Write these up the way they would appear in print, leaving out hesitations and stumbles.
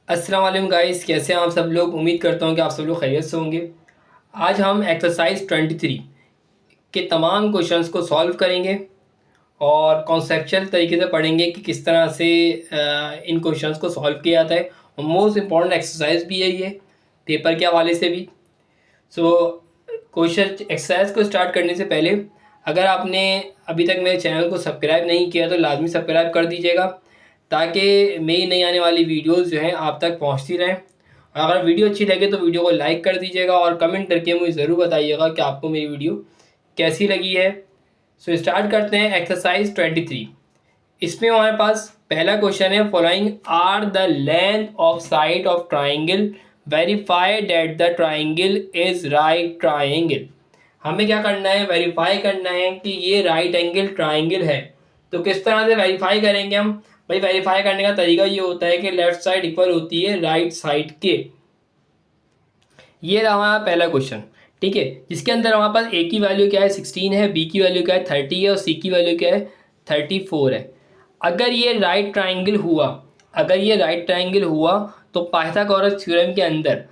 अस्सलाम वालेकुम गाइस, कैसे हैं आप सब लोग। उम्मीद करता हूं कि आप सब लोग खैरियत से होंगे। आज हम एक्सरसाइज 23 के तमाम क्वेश्चंस को सॉल्व करेंगे और कॉन्सेप्चुअल तरीके से पढ़ेंगे कि किस तरह से इन क्वेश्चंस को सॉल्व किया जाता है। और मोस्ट इम्पॉर्टेंट एक्सरसाइज भी है ये, पेपर के हवाले से भी। सो क्वेश्चन एक्सरसाइज को स्टार्ट करने से पहले अगर आपने अभी तक मेरे चैनल को सब्सक्राइब नहीं किया तो लाजमी सब्सक्राइब कर दीजिएगा, ताकि मेरी नई आने वाली वीडियोस जो हैं आप तक पहुंचती रहें। और अगर वीडियो अच्छी लगे तो वीडियो को लाइक कर दीजिएगा और कमेंट करके मुझे ज़रूर बताइएगा कि आपको मेरी वीडियो कैसी लगी है। सो स्टार्ट करते हैं एक्सरसाइज 23। इसमें हमारे पास पहला क्वेश्चन है, following are the length of side of triangle, verify that the triangle is right triangle. हमें क्या करना है, वेरीफाई करना है कि ये राइट एंगल ट्राइंगल है। तो किस तरह से वेरीफाई करेंगे हम? भाई वेरीफाई करने का तरीका ये होता है कि लेफ्ट साइड इक्वल होती है राइट साइड के। ये रहा हमारा पहला क्वेश्चन, ठीक है, जिसके अंदर हमारे पास ए की वैल्यू क्या है 16 है, बी की वैल्यू क्या है 30 है और सी की वैल्यू क्या है 34 है। अगर ये राइट ट्राइंगल हुआ, अगर ये राइट ट्राइंगल हुआ तो पाइथागोरस थ्योरम के अंदर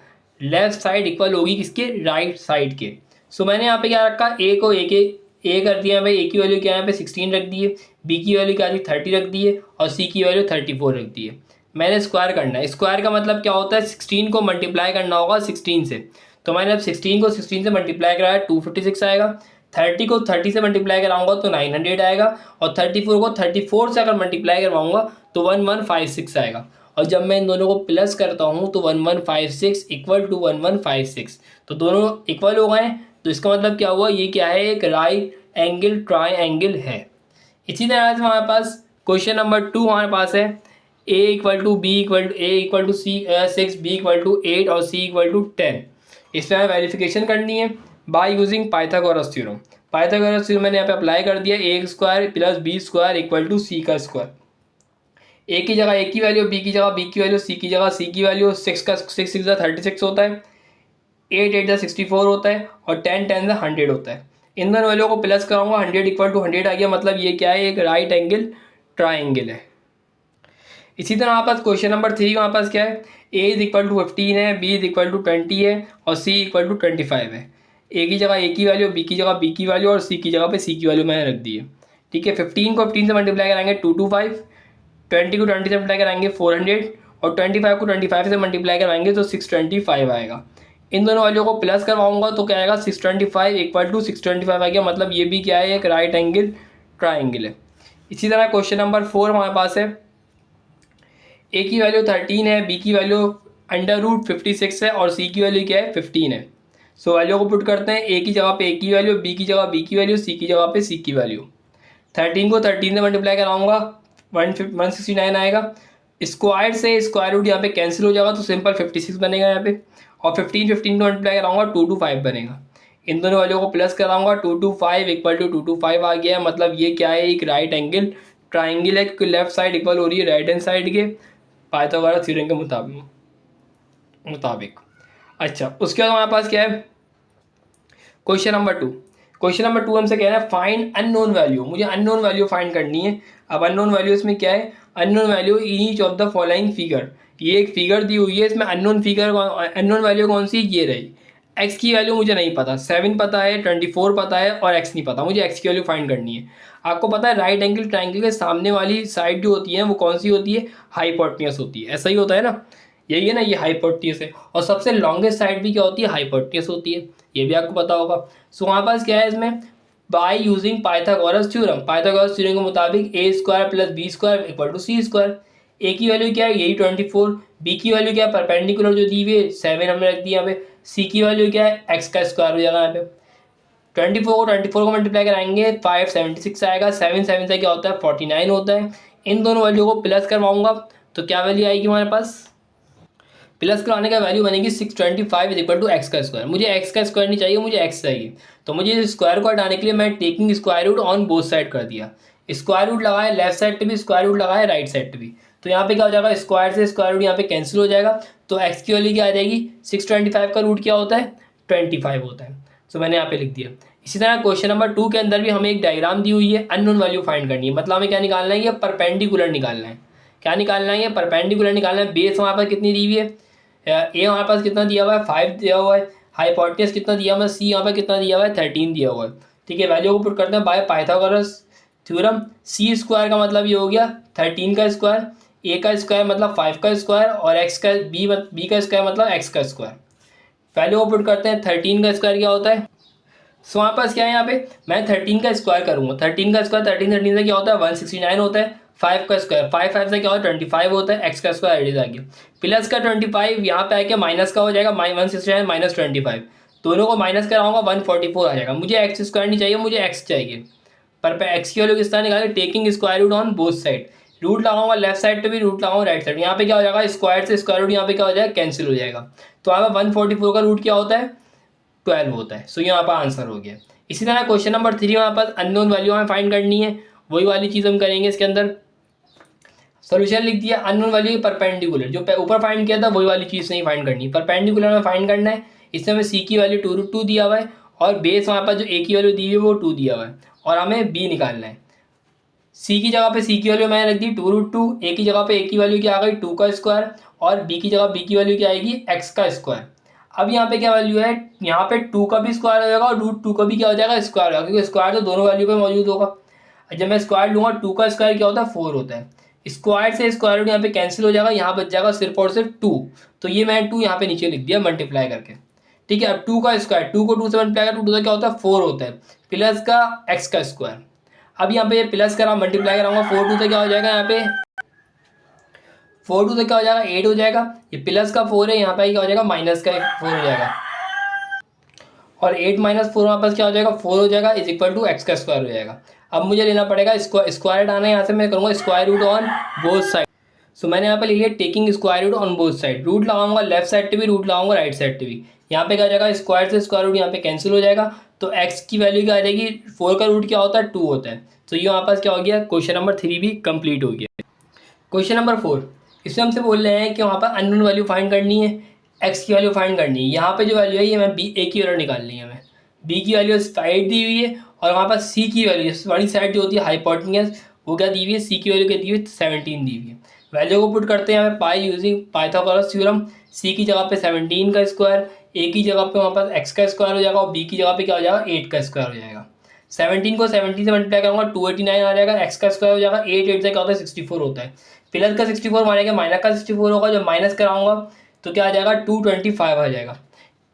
लेफ्ट साइड इक्वल होगी किसके, राइट साइड के। सो मैंने यहाँ पे क्या रखा, ए को ए के ए कर दिया भाई, ए की वैल्यू क्या है यहाँ पे 16 रख दी है, बी की वैल्यू क्या थी 30 रख दी है और सी की वैल्यू 34 रख दी है। मैंने स्क्वायर करना है। स्क्वायर का मतलब क्या होता है, 16 को मल्टीप्लाई करना होगा 16 से। तो मैंने अब 16 को 16 से मल्टीप्लाई कराया 256 आएगा, 30 को 30 से मल्टीप्लाई कराऊंगा तो 900 आएगा और 34 को 34 से अगर मल्टीप्लाई करवाऊंगा तो 1156 आएगा। और जब मैं इन दोनों को प्लस करता हूँ तो 1156 इक्वल टू 1156, तो दोनों इक्वल हो गए। तो इसका मतलब क्या हुआ, ये क्या है, एक राइट एंगल ट्राइंगल है। इसी तरह से हमारे पास क्वेश्चन नंबर 2 हमारे पास है, A equal to B equal to A equal to C 6, B equal to 8 और सी इक्वल टू 10। इसमें हमें वेरिफिकेशन करनी है by using Pythagoras theorem. Pythagoras theorem मैंने यहाँ पे अप्लाई कर दिया, A square plus B square equal to C का स्क्वायर। ए की जगह ए की वैल्यू, बी की जगह बी की वैल्यू, सी की जगह सी की वैल्यू। 6 का 6 6 36 होता है, 8 8 64 होता है और 10 10 100 होता है। इन दोनों वैल्यू को प्लस कराऊंगा, 100 इक्वल टू 100 आ गया। मतलब ये क्या है, एक राइट एंगल ट्राइंगल है। इसी तरह हमारे पास क्वेश्चन नंबर 3 हमारे पास क्या है, ए इज इक्वल टू 15 है, बी इज इक्वल टू 20 है और सी इक्वल टू 25 है। ए की जगह ए की वैल्यू, बी की जगह बी की वैल्यू और सी की जगह पे सी की वैल्यू मैंने रख दी है, ठीक है। 15 को 15 से मल्टीप्लाई कराएंगे 225, 20 को 20 से मल्टीप्लाई कराएंगे 400 और 25 को 25 से मल्टीप्लाई कराएंगे तो 625 आएगा। इन दोनों वैल्यू को प्लस करवाऊंगा तो क्या आएगा, 625 इक्वल टू 625 आ गया। मतलब ये भी क्या है, एक राइट एंगल ट्राइंगल है। इसी तरह क्वेश्चन नंबर 4 हमारे पास है, ए की वैल्यू 13 है, बी की वैल्यू √56 है और सी की वैल्यू क्या है 15 है। सो वैल्यू को पुट करते हैं, ए की जगह पे ए की वैल्यू, बी की जगह बी की वैल्यू, सी की जगह पे सी की वैल्यू। 13 को 13 से मल्टीप्लाई कराऊंगा 169 आएगा। स्क्वायर से स्क्वायर रूट यहाँ पे कैंसिल हो जाएगा तो सिंपल 56 बनेगा यहाँ पे। और 15 को मल्टीप्लाई कराऊंगा 225 बनेगा। इन दोनों वैल्यू को प्लस कराऊंगा 225 इक्वल टू 225 आ गया है। मतलब ये क्या है, एक राइट एंगल ट्राइंगल है, क्योंकि लेफ्ट साइड इक्वल हो रही है राइट हैंड साइड के पाइथागोरस थ्योरम के मुताबिक। अच्छा, उसके बाद हमारे पास क्या है, क्वेश्चन नंबर 2। क्वेश्चन नंबर 2 हमसे कह रहा है फाइंड अननोन वैल्यू। मुझे अननोन वैल्यू फाइंड करनी है। अब अननोन वैल्यू इसमें क्या है, unknown value in each of the following figure. ये एक फिगर दी हुई है, इसमें अननोन फिगर, अननोन वैल्यू कौन सी, ये रही। एक्स की वैल्यू मुझे नहीं पता, 7 पता है, 24 पता है और एक्स नहीं पता। मुझे एक्स की वैल्यू फाइंड करनी है। आपको पता है राइट एंगल ट्राइंगल के सामने वाली साइड जो होती है वो कौन सी होती है, हाइपोटेन्यूस होती है। ऐसा ही होता है ना, यही है ना, ये हाइपोटेन्यूस है। और सबसे लॉन्गेस्ट साइड भी क्या होती है, हाइपोटेन्यूस होती है। ये भी आपको पता होगा। सो हमारे पास क्या है इसमें, by using Pythagoras theorem. Pythagoras theorem के मुताबिक A square plus B square equal to C square. A की वैल्यू क्या है, यही 24। बी की वैल्यू क्या है, परपेंडिकुलर जो दी हुई है 7 हमने रख दी यहाँ पे। सी की वैल्यू क्या है, एक्स का स्क्वायर हो जाएगा यहाँ पे। 24 को मल्टीप्लाई कराएंगे 576 आएगा। 7 7 से क्या होता है 49 होता है। इन दोनों वैल्यू को प्लस करवाऊंगा तो क्या वैल्यू आएगी हमारे पास, प्लस कराने का वैल्यू बनेगी 625 इज इक्वल टू एक्स का स्क्वायर। मुझे एक्स का स्क्वायर नहीं चाहिए, मुझे एक्स चाहिए। तो मुझे इस स्क्वायर को हटाने के लिए मैं taking square root on both side कर दिया। स्क्वायर रूट लगाया लेफ्ट साइड पे भी, स्क्वायर रूट लगाया राइट साइड पे भी। तो यहाँ पे क्या हो जाएगा, स्क्वायर से स्क्वायर रूट यहाँ पे कैंसिल हो जाएगा। तो एक्स की वैल्यू क्या आ जाएगी, 625 का रूट क्या होता है 25 होता है। सो मैंने यहाँ पे लिख दिया। इसी तरह क्वेश्चन नंबर 2 के अंदर भी हमें एक डायग्राम दी हुई है, अननोन वैल्यू फाइंड करनी है। मतलब हमें क्या निकालना है, ये परपेंडिकुलर निकालना है। क्या निकालना है, ये परपेंडिकुलर निकालना है। बेस हमारे पास कितनी दी हुई है, ए हमारे पास कितना दिया हुआ है 5 दिया हुआ है, हाइपोटेनस कितना दिया हुआ है सी यहाँ पर कितना दिया हुआ है 13 दिया हुआ है। ठीक है, वैल्यू को पुट करते हैं by Pythagoras theorem. C square का मतलब ये हो गया 13 का स्क्वायर, ए का स्क्वायर मतलब 5 का स्क्वायर, और एक्स का बी का स्क्वायर मतलब एक्स का स्क्वायर। वैल्यू को पुट करते हैं, 13 का स्क्वायर क्या होता है। सो हमारे पास क्या है यहाँ पे, मैं 13 का स्क्वायर करूँगा, 13 का स्क्वायर 13 से क्या होता है 169 होता है। 5 का स्क्वायर 5 से क्या होता है 25 होता है, एक्स का स्क्वायर आइडिया आ गया। प्लस का 25 यहाँ पे आके माइनस का हो जाएगा 169 माइनस 25, दोनों को माइनस कराऊंगा 144 आ जाएगा। मुझे एक्स स्क्वायर नहीं चाहिए, मुझे एक्स चाहिए। पर एक्स की वैल्यू किस तरह निकालें, taking square root on both side. Root लगाऊंगा लेफ्ट साइड पे भी, रूट लगाऊंगा राइट साइड। यहाँ पे क्या हो जाएगा, स्क्वायर से स्क्वायर रूट यहाँ पे क्या हो जाएगा कैंसिल हो जाएगा। तो यहाँ पे 144 का रूट क्या होता है 12 होता है। सो यहाँ पर आंसर हो गया। इसी तरह क्वेश्चन नंबर 3 हमारे पास अननोन वैल्यू हमें फाइंड करनी है, वही वाली चीज़ हम करेंगे इसके अंदर। सोल्यूशन लिख दिया, अननोन वैल्यू परपेंडिकुलर, जो ऊपर फाइंड किया था वही वाली चीज़ नहीं फाइंड करनी, परपेंडिकुलर में फाइंड करना है। इसमें हमें सी की वैल्यू 2√2 दिया हुआ है, और बेस हमारे पास जो ए की वैल्यू दी हुई है वो 2 दिया हुआ है, और हमें बी निकालना है। सी की जगह पे सी की वैल्यू मैंने रख दी 2√2, ए की जगह पे ए की वैल्यू क्या आ गई 2 का स्क्वायर, और बी की जगह बी की वैल्यू क्या आएगी एक्स का स्क्वायर। अब यहाँ पे क्या वैल्यू है, यहाँ पे 2 का भी स्क्वायर हो जाएगा और √2 का भी क्या हो जाएगा स्क्वायर होगा, क्योंकि स्क्वायर तो दोनों वैल्यू पे मौजूद होगा। जब मैं स्क्वायर लूँगा 2 का स्क्वायर क्या होता है 4 होता है, स्क्वायर से स्क्वायर रूट यहाँ पे कैंसिल हो जाएगा, यहाँ बच जाएगा सिर्फ और सिर्फ 2। तो ये मैंने 2 यहाँ पे नीचे लिख दिया मल्टीप्लाई करके। ठीक है, अब 2 का स्क्वायर 2 को 2 से मल्टीप्लाई कर 2 क्या होता है 4 होता है, प्लस का एक्स का स्क्वायर। अब यहाँ पे ये प्लस करा मल्टीप्लाई कराऊंगा 4 2 से क्या हो जाएगा, यहाँ पे 4 2 से क्या हो जाएगा 8 हो जाएगा। ये प्लस का 4 है, यहाँ पे क्या हो जाएगा माइनस का 4 हो जाएगा, और 8 माइनस 4 हमारे पास क्या हो जाएगा 4 हो जाएगा, इज इक्वल टू एक्स का स्क्वायर हो जाएगा। अब मुझे लेना पड़ेगा स्क्वायर आना है, यहाँ से मैं करूँगा square root on both side. So मैंने यहाँ पे ले लिया taking square root on both side, root लगाऊंगा लेफ्ट साइड पे भी, रूट लगाऊंगा राइट साइड पे भी। यहाँ पे क्या हो जाएगा स्क्वायर से स्क्वायर रूट यहाँ पे कैंसिल हो जाएगा, तो एक्स की वैल्यू क्या आ जाएगी 4 का रूट क्या होता है 2 होता है। तो ये हमारे पास क्या हो गया, क्वेश्चन नंबर 3 भी कंप्लीट हो गया। क्वेश्चन नंबर 4, इसमें हमसे बोल रहे हैं कि वहाँ पर अननोन वैल्यू फाइंड करनी है, एक्स की वैल्यू फाइंड करनी है। यहाँ पे जो वैल्यू है ये मैं बी ए की वैल्यू निकालनी है, हमें बी की वैल्यू 8 दी हुई है, और वहाँ पर सी की वैल्यू बड़ी साइड जो होती है हाइपोटेन्यूस वो क्या दी हुई है, सी की वैल्यू क्या दी हुई है 17 दी हुई है। वैल्यू को पुट करते हैं हमें पाई यूजिंग पाइथागोरस थ्योरम। सी की जगह पे 17 का स्क्वायर, ए की जगह पे वहाँ पर एक्स का स्क्वायर हो जाएगा, और बी की जगह पे क्या हो जाएगा 8 का स्क्वायर हो जाएगा। 17 को 17 से मल्टीप्लाई करूँगा 289 आ जाएगा, एक्स का स्क्वायर हो जाएगा 8 से क्या होता है 64 होता है, प्लस का 64 मारेंगे माइनस का 64 होगा, जब माइनस कराऊंगा तो क्या आ जाएगा 225 आ जाएगा।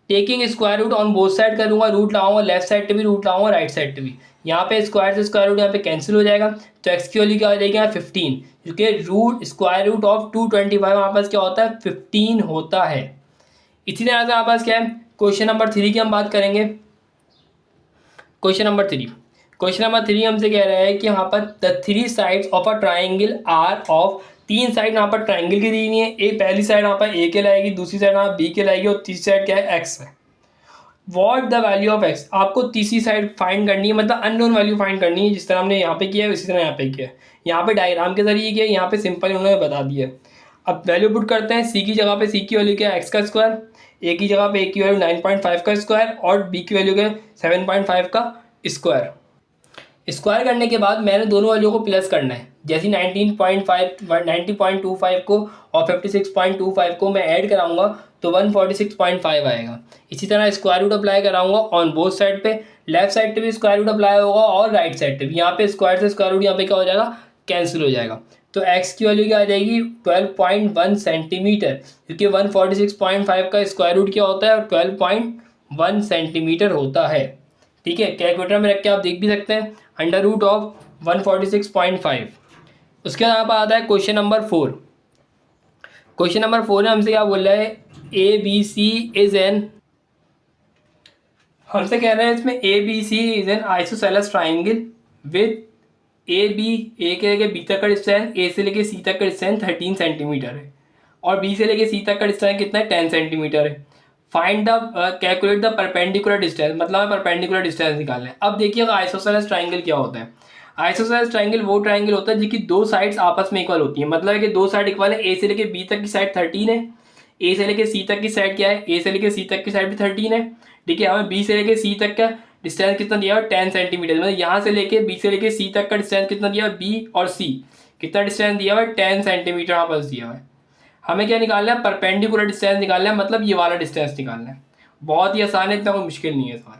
Taking square root on both side करूँगा, रूट लगाऊंगा लेफ्ट साइड पे भी, रूट लगाऊंगा राइट साइड पे भी। यहाँ पे स्क्वायर से स्क्वायर रूट यहाँ पे कैंसिल हो जाएगा, तो एक्स की वैल्यू क्या हो जाएगी यहाँ 15, क्योंकि रूट स्क्वायर रूट ऑफ 225 हमारे पास क्या होता है 15 होता है। इसी तरह से हमारे पास क्या है क्वेश्चन नंबर 3 की हम बात करेंगे। क्वेश्चन नंबर 3 हमसे कह रहा है कि यहाँ पर the 3 sides of a triangle are of, 3 side यहाँ पर ट्राइंगल की दी हुई है, एक पहली साइड यहाँ पर ए के लाएगी, दूसरी साइड यहाँ बी के लाएगी, और तीसरी साइड क्या है एक्स है। What the value of x, आपको तीसरी साइड फाइंड करनी है, मतलब अननोन वैल्यू फाइंड करनी है, जिस तरह हमने यहाँ पे किया है उसी तरह यहाँ पे किया है। यहाँ पे डायग्राम के जरिए किया, यहाँ पे सिंपल उन्होंने बता दिया। अब वैल्यू पुट करते हैं, सी की जगह पे सी की वैल्यू क्या है एक्स का स्क्वायर, ए की जगह पे ए की वैल्यू 9.5 का स्क्वायर, और बी की वैल्यू क्या है 7.5 का स्क्वायर। स्क्वायर करने के बाद मैंने दोनों वैल्यू को प्लस करना है, जैसे 90.25 को और 56.25 को मैं ऐड कराऊंगा तो 146.5 आएगा। इसी तरह स्क्वायर रूट अप्लाई कराऊंगा ऑन बोथ साइड पे, लेफ्ट साइड पे भी स्क्वायर रूट अप्लाई होगा और राइट साइड पे भी। यहाँ पे स्क्वायर से स्क्वायर रूट यहाँ पे क्या हो जाएगा कैंसिल हो जाएगा, तो एक्स की वैल्यू क्या आ जाएगी 12.1 सेंटीमीटर, क्योंकि 146.5 का स्क्वायर रूट क्या होता है और 12.1 सेंटीमीटर होता है। ठीक है, कैलकुलेटर में रख के आप देख भी सकते हैं, अंडर रूट ऑफ 146.5। उसके बाद यहाँ पर आता है क्वेश्चन नंबर 4। क्वेश्चन नंबर 4 में हमसे क्या बोल रहा है, A B C is an, हमसे कह रहे हैं इसमें A B C is an isosceles triangle with A B, A के लेके बी तक का डिस्टेंस, ए से लेके सी तक का डिस्टेंस 13 सेंटीमीटर है, और बी से लेके सी तक का डिस्टेंस कितना है 10 सेंटीमीटर है। Find the calculate the perpendicular distance, मतलब हमें परपेंडिकुलर डिस्टेंस निकालना है। अब देखिएगा आइसोसेलेस ट्राइंगल क्या होता है। आइसोसेलेस ट्राइंगल वो ट्राइंगल होता है जिसकी दो साइड्स आपस में इक्वल होती है, मतलब है कि दो साइड इक्वल है, ए से लेके बी तक की साइड 13 है, ए से लेके सी तक की साइड क्या है, ए से लेके सी तक की साइड भी 13 है। ठीक है, हमें बी से लेके सी तक का डिस्टेंस कितना दिया है 10 सेंटीमीटर, मतलब यहाँ से लेके बी से लेके सी तक का डिस्टेंस कितना दिया है बी और सी कितना डिस्टेंस दिया हुआ है, 10 सेंटीमीटर यहाँ पास दिया हुआ है। हमें क्या निकालना है, परपेंडिकुलर डिस्टेंस निकालना है, मतलब ये वाला डिस्टेंस निकालना है। बहुत ही आसान है, इतना कोई मुश्किल नहीं है सवाल।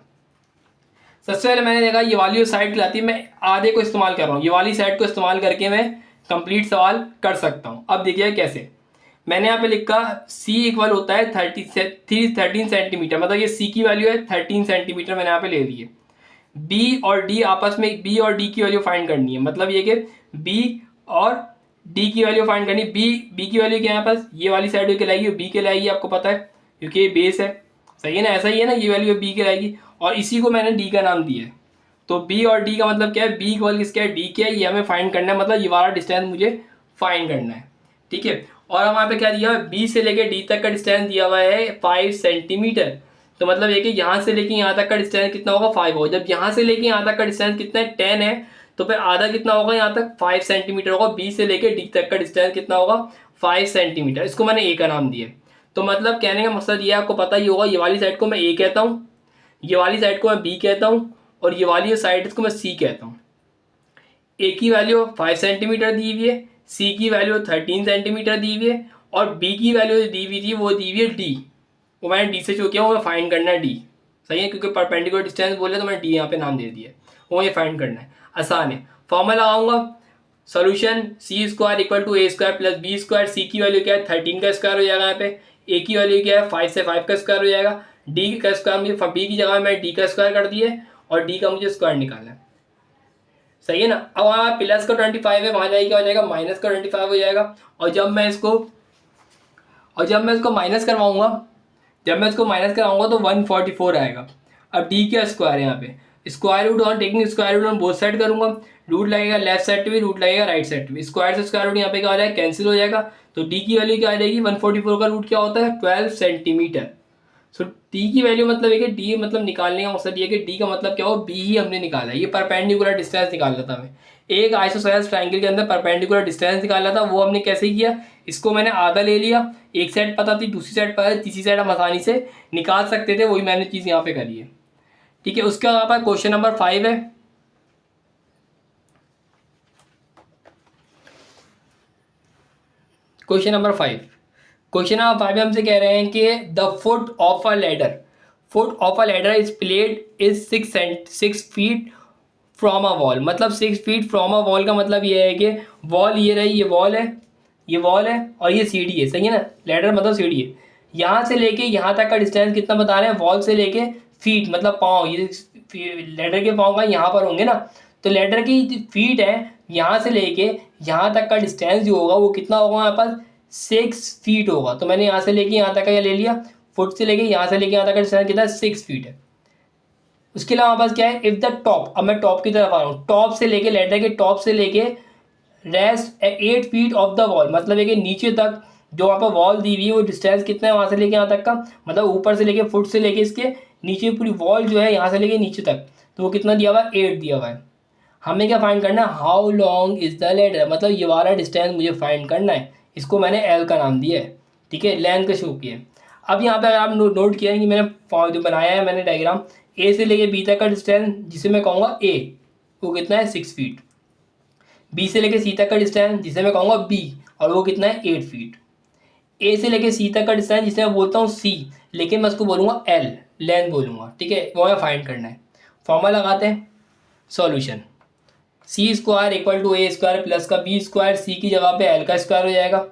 सबसे पहले मैंने देखा ये वाली साइड लाती है, मैं आधे को इस्तेमाल कर रहा हूँ, ये वाली साइड को इस्तेमाल करके मैं कंप्लीट सवाल कर सकता हूँ। अब देखिए कैसे, मैंने यहाँ पे लिखा C इक्वल होता है 13 सेंटीमीटर, मतलब ये C की वैल्यू है 13 सेंटीमीटर मैंने यहाँ पे ले ली है। B और D आपस में, B और D की वैल्यू फाइंड करनी है, मतलब ये कि B और D की वैल्यू फाइंड करनी। B की वैल्यू क्या है यहाँ पास, ये वाली साइड के लाएगी, B के लाएगी, आपको पता है क्योंकि ये बेस है, सही है ना, ऐसा ही है ना, ये वैल्यू B के लाएगी और इसी को मैंने D का नाम दिया है। तो B और D का मतलब क्या है, B इक्वल किसका है, D क्या है, ये हमें फाइंड करना है, मतलब ये वाला डिस्टेंस मुझे फाइंड करना है, ठीक है। और हम यहाँ पे क्या दिया हुआ है, B से लेके D तक का डिस्टेंस दिया हुआ है 5 सेंटीमीटर। तो मतलब ये कि यहाँ से लेके यहाँ तक का डिस्टेंस कितना होगा, 5 होगा। जब यहाँ से लेके यहाँ तक का डिस्टेंस कितना है, 10 है, तो फिर आधा कितना होगा यहाँ तक, 5 सेंटीमीटर होगा। B से लेके D तक का डिस्टेंस कितना होगा, 5 सेंटीमीटर। इसको मैंने A का नाम दिया। तो मतलब कहने का मकसद ये आपको पता ही होगा, ये वाली साइड को मैं A कहता हूँ, ये वाली साइड को मैं B कहता हूँ, और ये वाली साइड इसको मैं C कहता हूँ। A की वैल्यू 5 सेंटीमीटर दी हुई है, C की वैल्यू 13 सेंटीमीटर दी हुई है, और B की वैल्यू दी हुई थी वो दी हुई है D। वो मैंने D से जो किया वो मैं फाइंड करना है D, सही है, क्योंकि परपेंडिकुलर डिस्टेंस बोले तो मैंने D यहाँ पे नाम दे दिया, वो ये फाइंड करना है। आसान है, फॉर्मूला लगाऊंगा, solution C² equal to A² plus B²। C की वैल्यू क्या है, 13 का स्क्वायर हो जाएगा यहाँ पे, A की वैल्यू क्या है, 5 से 5 का स्क्वायर हो जाएगा, D का स्क्वायर मुझे B की जगह मैं D का स्क्वायर कर दिए, और D का मुझे स्क्वायर निकालना है, सही है ना। अब वहाँ प्लस का 25 है, वहाँ जाएगा क्या हो जाएगा, माइनस का 25 हो जाएगा। और जब मैं इसको माइनस करवाऊंगा, तो 144 आएगा। अब डी का स्क्वायर है यहाँ पे, square root on taking square root on both side करूंगा, रूट लगेगा लेफ्ट साइड पे भी, रूट लगेगा राइट साइड पे भी, स्क्वायर से स्क्वायर रूट यहाँ पे क्या हो जाएगा, कैंसिल हो जाएगा। तो डी की वैल्यू क्या आ जाएगी, 144 का रूट क्या होता है, 12 सेंटीमीटर। सो डी की वैल्यू मतलब है कि डी मतलब निकालने का मकसद ये कि डी का मतलब क्या हो, बी ही हमने निकाला है। ये परपेंडिकुलर डिस्टेंस निकाला था हमें, एक आइसोसेलेस ट्रायंगल के अंदर परपेंडिकुलर डिस्टेंस निकाला था, वो हमने कैसे किया, इसको मैंने आधा ले लिया, एक साइड पता थी, दूसरी साइड पता थी, तीसरी साइड हम आसानी से निकाल सकते थे, वही मैंने चीज़ यहाँ पे करी है, ठीक है। उसके बाद क्वेश्चन नंबर 5 है। क्वेश्चन नंबर 5 में हमसे कह रहे हैं कि the foot of a ladder is played is 6 feet from a wall. मतलब 6 फीट फ्रॉम अ वॉल का मतलब ये है कि वॉल ये रही, ये वॉल है और ये सीढ़ी है, सही है ना, लेडर मतलब सीढ़ी है। यहाँ से लेके यहाँ तक का डिस्टेंस कितना बता रहे हैं, वॉल से लेके फीट मतलब पाँव, ये लेडर के पाँव का यहाँ पर होंगे ना, तो लेडर की फीट है, यहाँ से लेके यहाँ तक का डिस्टेंस जो होगा वो कितना होगा हमारे पास, 6 फीट होगा। तो मैंने यहाँ से लेके यहाँ तक का ले लिया, फुट से लेके यहाँ से लेके यहाँ तक का डिस्टेंस कितना है, 6 फीट है। उसके अलावा हमारे पास क्या है, इफ द टॉप, अब मैं टॉप की तरफ आ रहा हूँ, टॉप से लेके लेडर के टॉप से लेके rest 8 feet of the wall, मतलब है कि नीचे तक जो वहाँ पर वॉल दी हुई है वो डिस्टेंस कितना है वहाँ से लेके यहाँ तक का, मतलब ऊपर से लेके फुट से लेके इसके नीचे पूरी वॉल जो है यहाँ से लेके नीचे तक, तो वो कितना दिया हुआ है, 8 दिया हुआ है। हमें क्या फाइंड करना है, how long is the ladder, मतलब ये वाला डिस्टेंस मुझे फाइंड करना है, इसको मैंने एल का नाम दिया है, ठीक है, लेंथ का शो किया है। अब यहाँ पे अगर आप नोट किया है कि मैंने जो बनाया है मैंने डायग्राम, ए से लेके बी तक का डिस्टेंस जिसे मैं कहूँगा ए, वो कितना है, 6 फीट। बी से लेके सी तक का डिस्टेंस जिसे मैं कहूँगा बी, और वो कितना है, 8 फीट। ए से लेके सी तक का डिस्टेंस जिसे मैं बोलता हूँ सी, लेकिन मैं उसको बोलूँगा एल, लेंथ बोलूँगा, ठीक है, वो हमें फाइंड करना है। फॉर्मूला लगाते हैं, solution C² equal to A² plus का B², सी की जगह पे एल का स्क्वायर हो जाएगा,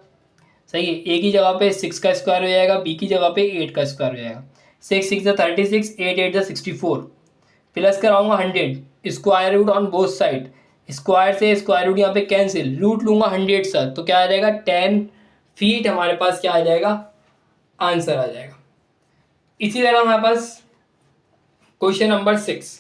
सही है, ए की जगह पे 6 का स्क्वायर हो जाएगा, बी की जगह पे 8 का स्क्वायर हो जाएगा, 6 6 36, 8 8 64, प्लस कराऊंगा 100, square root on both side, square से स्क्वायर रूट यहाँ पे कैंसिल, रूट लूँगा 100 सर, तो क्या आ जाएगा, 10 फीट हमारे पास क्या आ जाएगा, आंसर आ जाएगा। इसी तरह हमारे पास क्वेश्चन नंबर 6,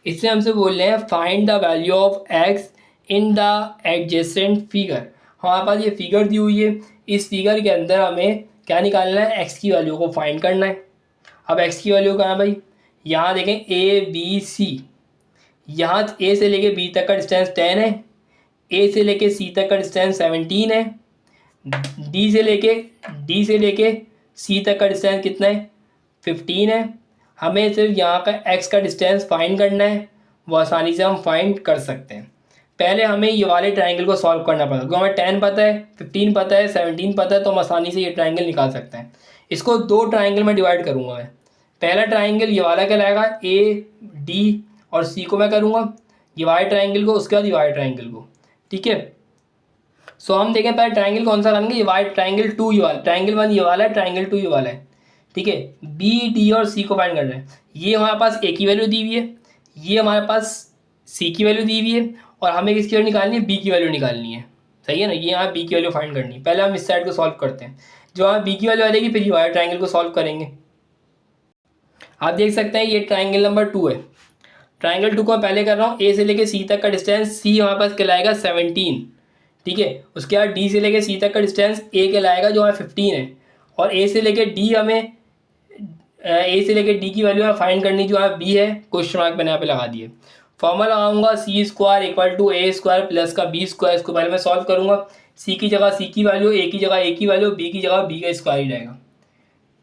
इसमें हमसे बोल रहे हैं find the value of x in the adjacent figure. हमारे पास ये फिगर दी हुई है, इस फिगर के अंदर हमें क्या निकालना है, एक्स की वैल्यू को फाइंड करना है। अब एक्स की वैल्यू कहाँ है भाई, यहाँ देखें ए बी सी, यहाँ ए से लेके बी तक का डिस्टेंस 10 है, ए से लेके सी तक का डिस्टेंस 17 है, डी से लेके सी तक का डिस्टेंस कितना है, 15 है। हमें सिर्फ यहाँ का एक्स का डिस्टेंस फाइंड करना है, वो आसानी से हम फाइंड कर सकते हैं। पहले हमें ये वाले ट्राइंगल को सॉल्व करना पड़ेगा, क्योंकि हमें 10 पता है, 15 पता है, 17 पता है, तो हम आसानी से ये ट्राइंगल निकाल सकते हैं। इसको दो ट्राइंगल में डिवाइड करूँगा मैं। पहला ट्राइंगल ये वाला कहलाएगा, ए डी और सी को मैं करूँगा ये वाले ट्राइंगल को, उसके बाद ये वाले ट्राइंगल को, ठीक है। सो हम देखें पहले ट्राइंगल कौन सा करेंगे, ये वाइट ट्राइंगल 2 ये वाला, ट्राइंगल 1 ये वाला है, ट्राइंगल 2 ये वाला है, ठीक है। बी डी और सी को फाइंड कर रहे हैं। ये हमारे पास ए की वैल्यू दी हुई है, ये हमारे पास सी की वैल्यू दी हुई है, और हमें किसकी वैल्यू निकालनी है, बी की वैल्यू निकालनी है, सही है ना। ये यहाँ बी की वैल्यू फाइंड करनी है। पहले हम इस साइड को सॉल्व करते हैं, जो हमें बी की वैल्यू आ जाएगी फिर ये वाला ट्राइंगल को सॉल्व करेंगे। आप देख सकते हैं ये ट्राइंगल नंबर 2 है। ट्राइंगल 2 को मैं पहले कर रहा हूँ, ए से लेके सी तक का डिस्टेंस सी हमारे पास कहलाएगा 17, ठीक है। उसके बाद डी से लेके सी तक का डिस्टेंस ए कहलाएगा जो हमें 15 है, और ए से लेके डी हमें ए से लेके डी की वैल्यू हमें फाइंड करनी जो है बी है, क्वेश्चन मार्क मैंने यहाँ पे लगा दिए। फॉर्मूला लगाऊंगा C square equal to A square plus का बी स्क्वायर। इसको पहले मैं सॉल्व करूँगा, सी की जगह सी की वैल्यू, ए की जगह ए की वैल्यू, बी की जगह बी का स्क्वायर ही रहेगा।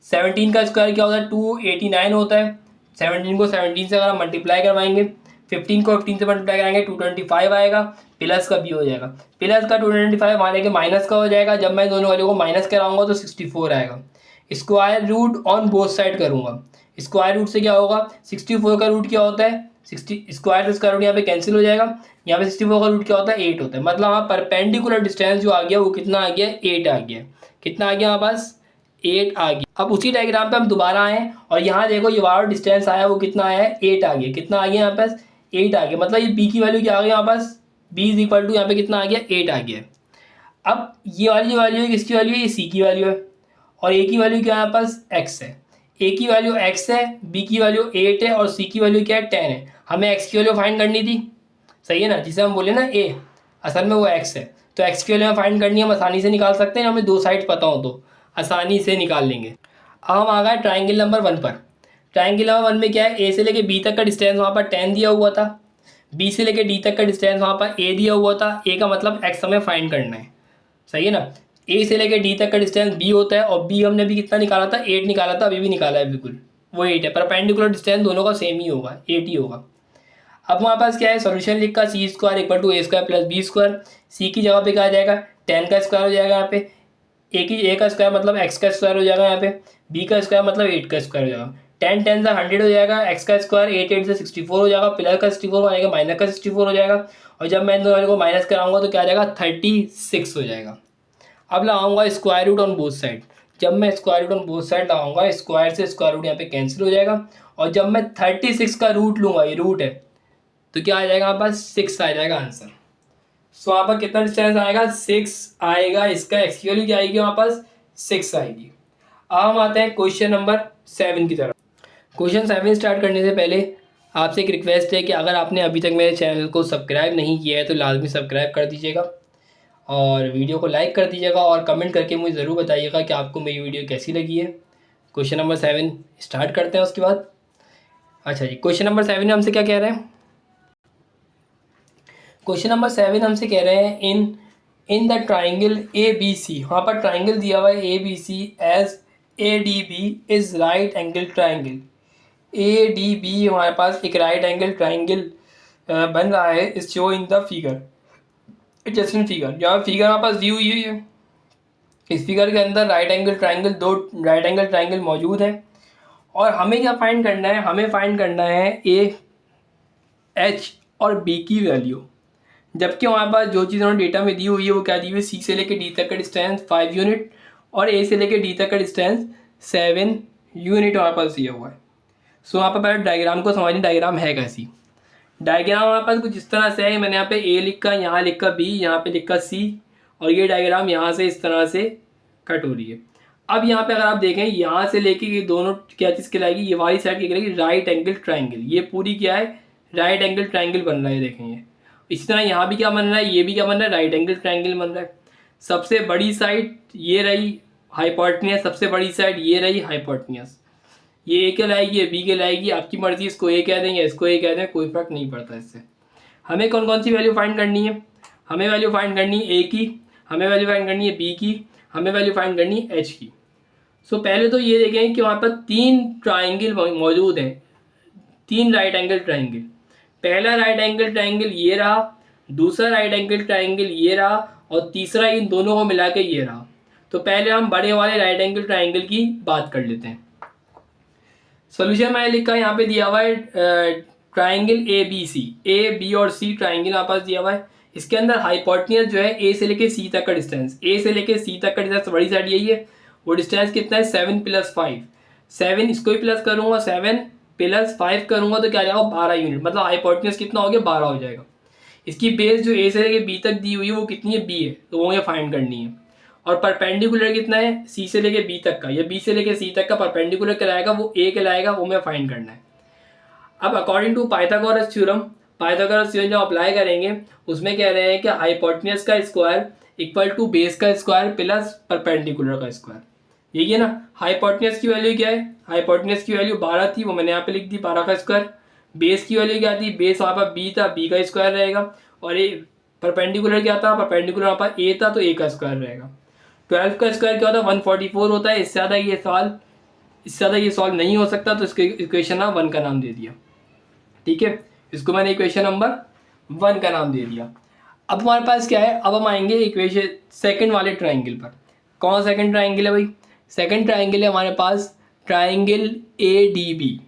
17 का स्क्वायर क्या होता है, 289 होता है। 17 को 17 से अगर हम मल्टीप्लाई करवाएंगे, 15 को 15 से मल्टीप्लाई कराएंगे 225 आएगा, प्लस का बी हो जाएगा। प्लस का 225 आने के माइनस का हो जाएगा, जब मैं दोनों वैल्यू को माइनस कराऊंगा तो 64 आएगा। Square root on both side करूँगा। स्क्वायर रूट से क्या होगा, 64 का रूट क्या होता है, 60 स्क्वायर से स्क्वायर रूट यहाँ पे कैंसिल हो जाएगा। यहाँ पे 64 का रूट क्या होता है, 8 होता है। मतलब हाँ परपेंडिकुलर डिस्टेंस जो आ गया वो कितना आ गया, 8 आ गया। कितना आ गया हमारे पास, 8 आ गया। अब उसी डायग्राम पे हम दोबारा आए और यहाँ देखो ये वाला डिस्टेंस आया वो कितना आया है, 8 आ गया। कितना आ गया यहाँ पास, 8 आ गया। मतलब ये बी की वैल्यू क्या आ गई यहाँ पास, बी इज इक्वल टू यहाँ पे कितना आ गया, 8 आ गया। अब ये वाली जो वैल्यू है किसकी वैल्यू है, ये सी की वैल्यू है, और ए की वैल्यू क्या है यहाँ पास, एक्स है। ए की वैल्यू एक्स है, बी की वैल्यू 8 है, और सी की वैल्यू क्या है, 10 है। हमें एक्स की वैल्यू फाइंड करनी थी, सही है ना, जिसे हम बोले ना ए, असल में वो एक्स है। तो एक्स की वैल्यू फाइंड करनी है, हम आसानी से निकाल सकते हैं, हमें दो साइड पता हो तो आसानी से निकाल लेंगे। अब हम आ गए ट्राइंगल नंबर 1 पर। ट्राइंगल नंबर 1 में क्या है, ए से लेके बी तक का डिस्टेंस वहाँ पर 10 दिया हुआ था, बी से लेके डी तक का डिस्टेंस वहाँ पर ए दिया हुआ था। ए का मतलब एक्स हमें फाइंड करना है, सही है ना। ए से लेके डी तक का डिस्टेंस बी होता है, और बी हमने भी कितना निकाला था, 8 निकाला था, अभी भी निकाला है बिल्कुल वो 8 है। परपेंडिकुलर डिस्टेंस दोनों का सेम ही होगा, 8 ही होगा। अब हमारे पास क्या है, सोल्यूशन लिखा, C square equal to A square plus B square. C की जगह पे क्या आ जाएगा, 10 का स्क्वायर हो जाएगा यहाँ पे, ए का स्क्वायर मतलब एक्स का स्क्वायर हो जाएगा यहाँ पे, बी का स्क्वायर मतलब 8 का स्क्वायर हो जाएगा। 10 10 से 100 हो जाएगा, एक्स का स्क्वायर 8 8 से 64 हो जाएगा, प्लस का 64 आएगा, माइनस का 64 हो जाएगा, और जब मैं इन दोनों को माइनस कराऊंगा तो क्या आ जाएगा, 36 हो जाएगा। अब लगाऊंगा square root on both side. जब मैं square root on both side लगाऊंगा, स्क्वायर से स्क्वायर रूट यहाँ पे कैंसिल हो जाएगा, और जब मैं 36 का रूट लूँगा, ये रूट है, तो क्या आ जाएगा हमारे पास, 6 आ जाएगा आंसर। सो वहाँ पर कितना डिस्टेंस आएगा, 6 आएगा। इसका एक्स की वैल्यू क्या आएगी हमारे पास, 6 आएगी। अब हम आते हैं क्वेश्चन नंबर 7 की तरफ। क्वेश्चन 7 स्टार्ट करने से पहले आपसे एक रिक्वेस्ट है कि अगर आपने अभी तक मेरे चैनल को सब्सक्राइब नहीं किया है तो लाजमी सब्सक्राइब कर दीजिएगा, और वीडियो को लाइक कर दीजिएगा, और कमेंट करके मुझे ज़रूर बताइएगा कि आपको मेरी वीडियो कैसी लगी है। क्वेश्चन नंबर 7 स्टार्ट करते हैं उसके बाद। अच्छा जी, क्वेश्चन नंबर 7 हमसे क्या कह रहे हैं, क्वेश्चन नंबर 7 हमसे कह रहे हैं in the triangle A B C. वहाँ पर ट्राइंगल दिया हुआ है A B C as A D B is right angle triangle. A D B हमारे पास एक राइट एंगल ट्राइंगल बन रहा है, इस show in the figure, adjacent figure. जहाँ फिगर हमारे पास दी हुई है, इस फिगर के अंदर राइट एंगल ट्राइंगल, दो राइट एंगल ट्राइंगल मौजूद है, और हमें क्या फाइंड करना है, हमें फाइंड करना है ए एच और बी की वैल्यू। जबकि हमारे पास जो चीज़ उन्होंने डेटा में दी हुई है वो क्या दी हुई है, सी से लेके डी तक का डिस्टेंस 5 यूनिट, और ए से लेके डी तक का डिस्टेंस 7 यूनिट हमारे पास दिया हुआ है। सो यहाँ पर पहले डायग्राम को समझिए, डायग्राम है कैसी। डायग्राम हमारे पास कुछ इस तरह से है, मैंने यहाँ पे ए लिखा, यहाँ लिखा बी, यहाँ पे लिखा सी, और ये डायग्राम यहाँ से इस तरह से कट हो रही है। अब यहाँ पे अगर आप देखें, यहाँ से लेके ये दोनों क्या चीज़ कहलाएगी, ये वाली साइड की कहलाएगी राइट एंगल ट्राइंगल। ये पूरी क्या है, राइट एंगल ट्राइंगल बन रहा है, देखें ये। इसी तरह यहाँ भी क्या बन रहा है, ये भी क्या बन रहा है, राइट एंगल ट्राइंगल बन रहा है। सबसे बड़ी साइड ये रही हाइपोटेन्यूस, सबसे बड़ी साइड ये रही हाइपोटेन्यूस। ये ए कहलाएगी, ये बी कहलाएगी, आपकी मर्जी, इसको ए कह देंगे, इसको ए कह दें, कोई फर्क नहीं पड़ता इससे। हमें कौन कौन सी वैल्यू फाइंड करनी है, हमें वैल्यू फाइंड करनी है ए की, हमें वैल्यू फाइंड करनी है बी की, हमें वैल्यू फाइंड करनी है एच की। सो पहले तो ये देखें कि वहाँ पर 3 ट्राइंगल मौजूद हैं, 3 राइट एंगल ट्राइंगल। पहला राइट एंगल ट्राइंगल ये रहा, दूसरा राइट एंगल ट्राइंगल ये रहा और तीसरा इन दोनों को मिला के ये रहा। तो पहले हम बड़े वाले राइट एंगल ट्राइंगल की बात कर लेते हैं। सोल्यूशन मैंने लिखा है यहाँ पे दिया हुआ है triangle A B C, A B और सी ट्राइंगल हमारे पास दिया हुआ है। इसके अंदर हाइपोटेन्यूज जो है ए से लेके सी तक का डिस्टेंस, ए से लेके सी तक का डिस्टेंस बड़ी साइड यही है। वो डिस्टेंस कितना है 7 + 5, 7 इसको भी प्लस करूँगा, 7 + 5 करूँगा तो क्या आ जाएगा 12 यूनिट, मतलब हाइपोटेन्यूज कितना हो गया 12 हो जाएगा। इसकी बेस जो ए से लेके बी तक दी हुई है वो कितनी है बी है, तो वो मुझे फाइंड करनी है। और परपेंडिकुलर कितना है सी से लेके बी तक का, या बी से लेके सी तक का परपेंडिकुलर कहलाएगा, वो ए कहलाएगा, वो मैं फाइंड करना है। अब according to Pythagoras theorem, Pythagoras theorem जब अप्लाई करेंगे उसमें कह रहे हैं कि हाइपोटेन्यूज का स्क्वायर इक्वल टू बेस का स्क्वायर प्लस परपेंडिकुलर का स्क्वायर, यही है ना। हाइपोटेन्यूज की वैल्यू क्या है, हाइपोटेन्यूज की वैल्यू 12 थी, वो मैंने यहाँ पे लिख दी 12 का स्क्वायर। बेस की वैल्यू क्या थी, बेस वहाँ पर बी था, बी का स्क्वायर रहेगा। और ये परपेंडिकुलर क्या था, परपेंडिकुलर वहाँ पर ए था, तो ए का स्क्वायर रहेगा। 12 का स्क्वायर क्या होता है 144 होता है। इससे ज़्यादा ये सॉल्व नहीं हो सकता, तो इसके इक्वेशन ना 1 का नाम दे दिया। ठीक है, इसको मैंने इक्वेशन नंबर 1 का नाम दे दिया। अब हमारे पास क्या है, अब हम आएंगे इक्वेशन सेकंड वाले ट्राइंगल पर। कौन सेकंड ट्राइंगल है भाई, सेकंड ट्राइंगल है हमारे पास triangle A D B.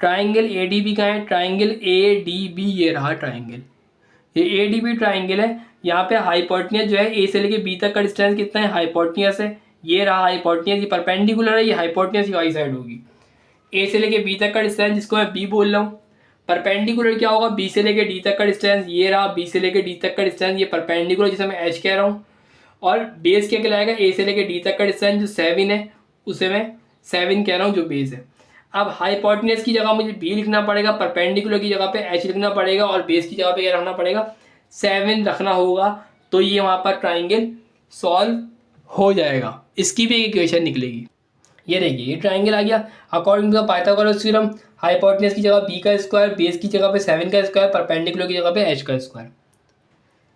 Triangle A D B कहाँ है, ट्राइंगल ए डी बी ये रहा ट्राइंगल, ये ए डी बी ट्राइंगल है। यहाँ पे हाइपोटेन्यूज जो है ए से लेके बी तक का डिस्टेंस कितना है, हाइपोटेन्यूज है, ये रहा हाइपोटेन्यूज, ये परपेंडिकुलर है, ये हाइपोटेन्यूज वाई साइड होगी। ए से लेके बी तक का डिस्टेंस जिसको मैं बी बोल रहा हूँ। परपेंडिकुलर क्या होगा, बी से लेके डी तक का डिस्टेंस, ये रहा बी से लेके डी तक का डिस्टेंस, ये परपेंडिकुलर जिसे मैं एच कह रहा हूँ। और बेस क्या कहलाएगा, ए से लेके डी तक का डिस्टेंस जो 7 है उसे मैं 7 कह रहा हूँ जो बेस है। अब हाइपोटेन्यूज की जगह मुझे बी लिखना पड़ेगा, परपेंडिकुलर की जगह पे एच लिखना पड़ेगा, और बेस की जगह पे क्या रखना पड़ेगा 7 रखना होगा। तो ये वहाँ पर ट्राइंगल सॉल्व हो जाएगा, इसकी भी एक इक्वेशन निकलेगी। ये देखिए ये ट्राइंगल आ गया। According to the Pythagoras theorem hypotenuse की जगह बी का स्क्वायर, बेस की जगह पे 7 का स्क्वायर, परपेंडिकुलर की जगह पे एच का स्क्वायर।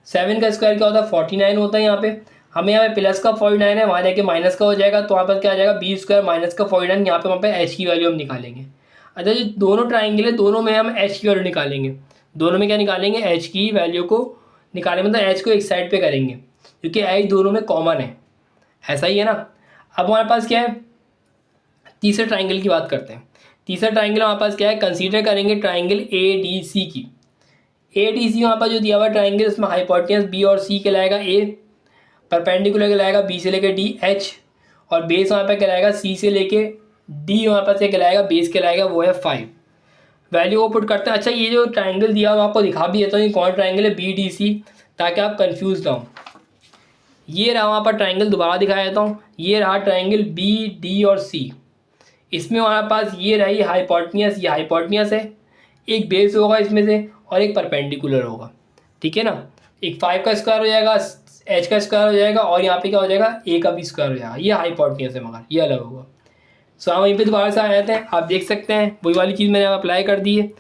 7 का स्क्वायर क्या होता है 49 होता है। यहाँ पे हमें यहाँ पे प्लस का 49 है, वहाँ जाके माइनस का हो जाएगा, तो वहाँ पर क्या आ जाएगा बी स्क्वायर माइनस का 49। यहाँ पे वहाँ पे एच की वैल्यू हम निकालेंगे। अच्छा जो दोनों ट्राइंगल है दोनों में हम एच की वैल्यू निकालेंगे, दोनों में क्या निकालेंगे एच की वैल्यू को निकालेंगे, मतलब एच को एक साइड पे करेंगे क्योंकि एच दोनों में कॉमन है, ऐसा ही है ना। अब हमारे पास क्या है, तीसरे ट्राइंगल की बात करते हैं। तीसरा ट्राइंगल हमारे पास क्या है, कंसीडर करेंगे ट्राइंगल ए डी सी की। ए डी सी वहाँ पर जो दिया हुआ ट्राइंगल उसमें हाइपोटेन्यूज बी और सी कहलाएगा ए, परपेंडिकुलर कहलाएगा बी से लेके डी एच, और बेस वहाँ पर कहलाएगा सी से लेके डी, वहाँ पर से कहलाएगा बेस कहलाएगा वो है 5। वैल्यू को पुट करते हैं। अच्छा ये जो ट्राइंगल दिया हुआ आपको दिखा भी देता हूँ ये कौन ट्राइंगल है, बी डी सी, ताकि आप कन्फ्यूज ना हो। ये रहा वहाँ पर ट्राइंगल, दोबारा दिखा देता हूँ, ये रहा ट्राइंगल बी डी और सी। इसमें हमारे पास ये रही हाइपोटेन्यूज, ये हाइपोटेन्यूज है, एक बेस होगा इसमें से और एक परपेंडिकुलर होगा, ठीक है ना। एक 5 का स्क्वायर हो जाएगा, एच का स्क्वायर हो जाएगा, और यहाँ पे क्या हो जाएगा ए का भी स्क्वायर हो जाएगा। ये हाइपोटेन्यूज है मगर ये अलग होगा। सो हम वहीं पे दोबारा से आ जाते हैं, आप देख सकते हैं वही वाली चीज़ मैंने अप्लाई कर दी है।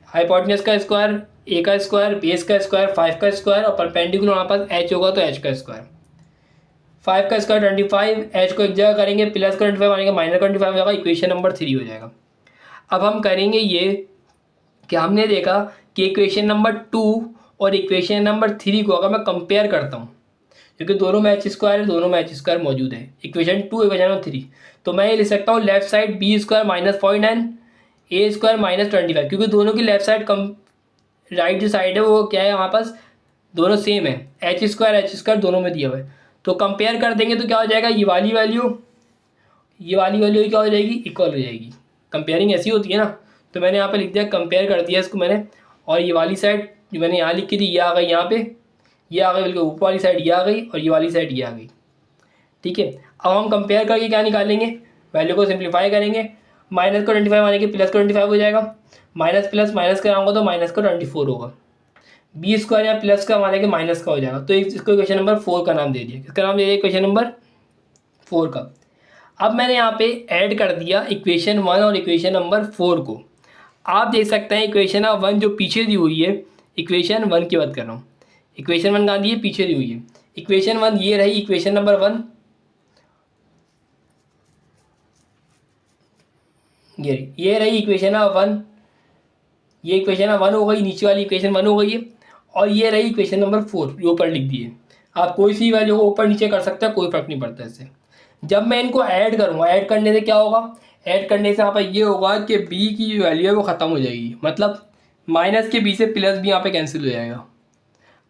हाइपोटेन्यूज का स्क्वायर, ए का स्क्वायर, बेस का स्क्वायर, 5 का स्क्वायर, और परपेंडिकुलर हमारे पास एच होगा तो एच का स्क्वायर। 5 का स्क्वायर 25, एच को एक जगह करेंगे, प्लस का 25 आएगा, माइनस का 25 हो जाएगा, इक्वेशन नंबर 3 हो जाएगा। अब हम करेंगे ये कि हमने देखा कि इक्वेशन नंबर 2 और इक्वेशन नंबर 3 को अगर मैं कंपेयर करता हूँ, क्योंकि दोनों में एच स्क्वायर है, दोनों में एच स्क्वायर मौजूद है, इक्वेशन 2 इक्वेशन नंबर 3, तो मैं ये लिख सकता हूँ left side B square minus 49, A square minus 25, क्योंकि दोनों की लेफ्ट साइड कम, राइट जो साइड है वो क्या है हमारे पास दोनों सेम है, एच स्क्वायर दोनों में दिया हुआ है। तो कंपेयर कर देंगे तो क्या हो जाएगा, ये वाली वैल्यू क्या हो जाएगी, इक्वल हो जाएगी। कंपेयरिंग ऐसी होती है ना, तो मैंने यहाँ पे लिख दिया, कंपेयर कर दिया इसको मैंने, और ये वाली साइड जो मैंने यहाँ लिखी थी ये आ गई यहाँ पे, ये आ गई, बल्कि ऊपर वाली साइड ये आ गई, और ये वाली साइड ये आ गई, ठीक है। अब हम कंपेयर करके क्या निकालेंगे, वैल्यू को सिंप्लीफाई करेंगे, माइनस को 25 आने के प्लस को 25 हो जाएगा, माइनस प्लस माइनस कराऊंगा तो माइनस का 24 होगा, बी स्क्वायर या प्लस का माने के माइनस का हो जाएगा, तो इसको इक्वेशन नंबर 4 का नाम दे दिया। किसका नाम दे दिया, इक्वेशन नंबर 4 का। अब मैंने यहाँ पे ऐड कर दिया इक्वेशन 1 और इक्वेशन नंबर 4 को। आप देख सकते हैं इक्वेशन 1 जो पीछे दी हुई है, इक्वेशन 1 की बात कर रहा हूँ, इक्वेशन 1 कहाँ दी है, पीछे दी हुई है। इक्वेशन 1 ये रही इक्वेशन नंबर 1, ये रही इक्वेशन 1, ये इक्वेशन 1 हो गई, नीचे वाली इक्वेशन 1 हो गई है। और ये रही इक्वेशन नंबर 4 जो ऊपर लिख दी है। आप कोई सी वैल्यू को ऊपर नीचे कर सकते हैं, कोई फ़र्क नहीं पड़ता इससे। जब मैं इनको ऐड करूँगा, ऐड करने से क्या होगा, ऐड करने से यहाँ पर ये होगा कि बी की जो वैल्यू है वो ख़त्म हो जाएगी, मतलब माइनस के बी से प्लस भी यहाँ पे कैंसिल हो जाएगा।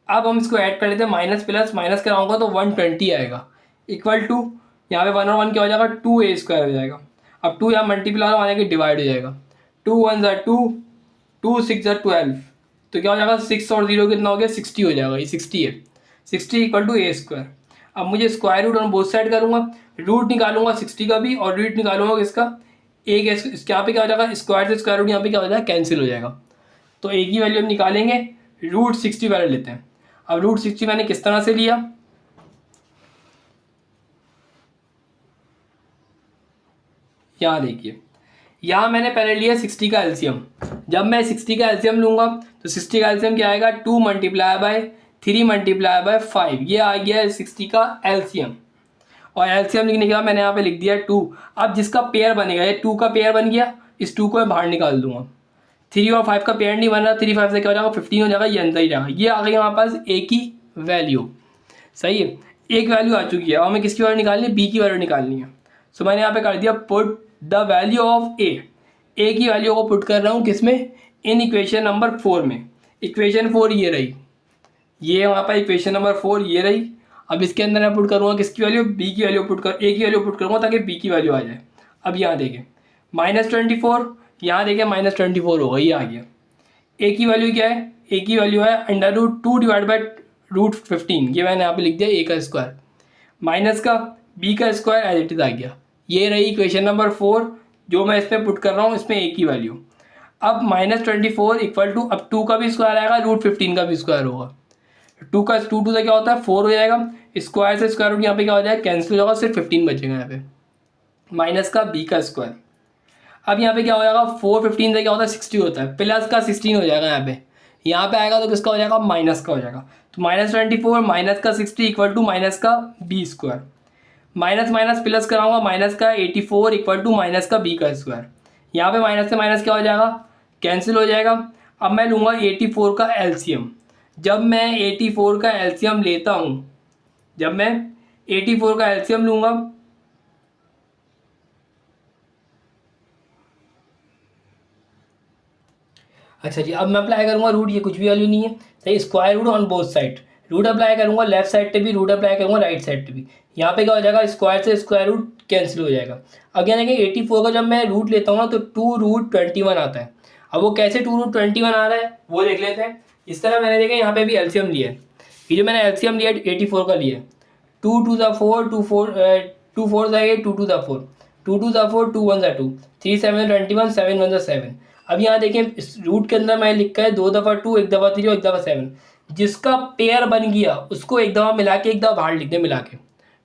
अब हम इसको ऐड कर लेते हैं, माइनस प्लस माइनस कराऊंगा तो 120 आएगा, इक्वल टू यहाँ पे 1 और 1 क्या हो जाएगा, 2a² हो जाएगा। अब 2 यहाँ मल्टीप्लाई हो जाएगा, डिवाइड हो जाएगा, 2 1 ज़ा 2, 2 6 ज़ा 12, तो क्या हो जाएगा 6 और 0 कितना हो गया, 60 हो जाएगा, ये 60 है, 60 इक्वल टू a²। अब मुझे square root on both side करूँगा, रूट निकालूंगा 60 का भी और रूट निकालूंगा किसका, एक इसके यहाँ पे क्या हो जाएगा, स्क्वायर से स्क्वायर रूट यहाँ पे क्या हो जाएगा, कैंसिल हो जाएगा। तो एक ही वैल्यू हम निकालेंगे, रूट 60 वैल्यू लेते हैं। अब रूट 60 मैंने किस तरह से लिया, यहाँ देखिए, यहाँ मैंने पहले लिया 60 का एलसीएम। जब मैं 60 का एलसीएम लूँगा तो 60 का एलसीएम क्या आएगा, 2 मल्टीप्लाई बाय 3 मल्टीप्लाई बाय 5, ये आ गया 60 का एलसीएम। और एलसीएम लिखने के बाद मैंने यहाँ पे लिख दिया 2। अब जिसका पेयर बनेगा, ये 2 का पेयर बन गया, इस 2 को मैं बाहर निकाल दूंगा। 3 और 5 का पेयर नहीं बन रहा, 3 5 से क्या हो जाएगा, 15 हो जाएगा, ये अंदर ही जाएगा। ये आ गई हमारे पास ए की वैल्यू, सही है, एक वैल्यू आ चुकी है। और हमें किसकी वैल्यू निकालनी है, बी की वैल्यू निकालनी है। सो मैंने यहाँ पे कर दिया पुट द वैल्यू ऑफ ए की वैल्यू को पुट कर रहा हूँ किसमें, इन इक्वेशन नंबर 4 में। इक्वेशन 4 ये रही, ये हमारे पास इक्वेशन नंबर 4 ये रही। अब इसके अंदर मैं पुट करूँगा किसकी वैल्यू, बी की वैल्यू पुट कर, ए की वैल्यू पुट करूँगा ताकि बी की वैल्यू आ जाए। अब यहाँ देखें -24, यहाँ देखें -24 होगा, ये आ गया। ए की वैल्यू क्या है, ए की वैल्यू है √2 डिवाइड बाई √15, ये मैंने यहाँ पे लिख दिया ए का स्क्वायर, माइनस का बी का स्क्वायर एज इट इज आ गया। ये रही इक्वेशन नंबर 4 जो मैं इसमें पुट कर रहा हूँ, इसमें ए की वैल्यू। अब -24 इक्वल टू, अब 2 का भी स्क्वायर आएगा, √15 का भी स्क्वायर होगा। 2 का 2 से क्या होता है 4 हो जाएगा, स्क्वायर से स्क्वायर रूट यहाँ पे क्या हो जाएगा, कैंसिल हो जाएगा, सिर्फ 15 बचेगा यहाँ पे, माइनस का बी का स्क्वायर। अब यहाँ पे क्या हो जाएगा, 4 15 से क्या होता है 60 होता है, प्लस का 16 हो जाएगा यहाँ पे आएगा तो किसका हो जाएगा, माइनस का हो जाएगा। तो -24 माइनस का 60 इक्वल टू माइनस का B square, minus minus plus कराऊंगा, माइनस का 84 इक्वल टू माइनस का बी का स्क्वायर। यहाँ पे माइनस से माइनस क्या हो जाएगा, कैंसिल हो जाएगा। अब मैं लूँगा 84 का एलसीएम। जब मैं 84 का एलसीएम लेता हूँ, जब मैं 84 का एलसीएम लूँगा, अच्छा जी, अब मैं अप्लाई करूँगा रूट, ये कुछ भी वैल्यू नहीं है, सही, square root on both side, root apply करूँगा लेफ्ट साइड पे भी, रूट अप्लाई करूँगा राइट साइड पे भी। यहाँ पे क्या हो जाएगा, स्क्वायर से स्क्वायर रूट कैंसिल हो जाएगा। अब यहाँ देखिए 84 का जब मैं रूट लेता हूँ ना तो 2√21 आता है। अब वो कैसे 2√21 आ रहा है वो देख लेते हैं। इस तरह मैंने देखा यहाँ पे भी एलसीएम लिया है, ये जो मैंने एलसीएम लिया 84 का लिया है, 2 2 ज़ा 4, 2 4 2 4 ज़ा 8, 2 2 ज़ा 4, 2 2 ज़ा 4, 2 1 ज़ा 2, 3 7 21, 7 1 ज़ा 7। अब यहाँ देखें इस रूट के अंदर मैं लिखा है 2 दफ़ा 2, 1 दफ़ा 3 और 1 दफ़ा 7। जिसका पेयर बन गया उसको एक दफ़ा मिला के एक दफ़ा बाहर लिख दे, मिला के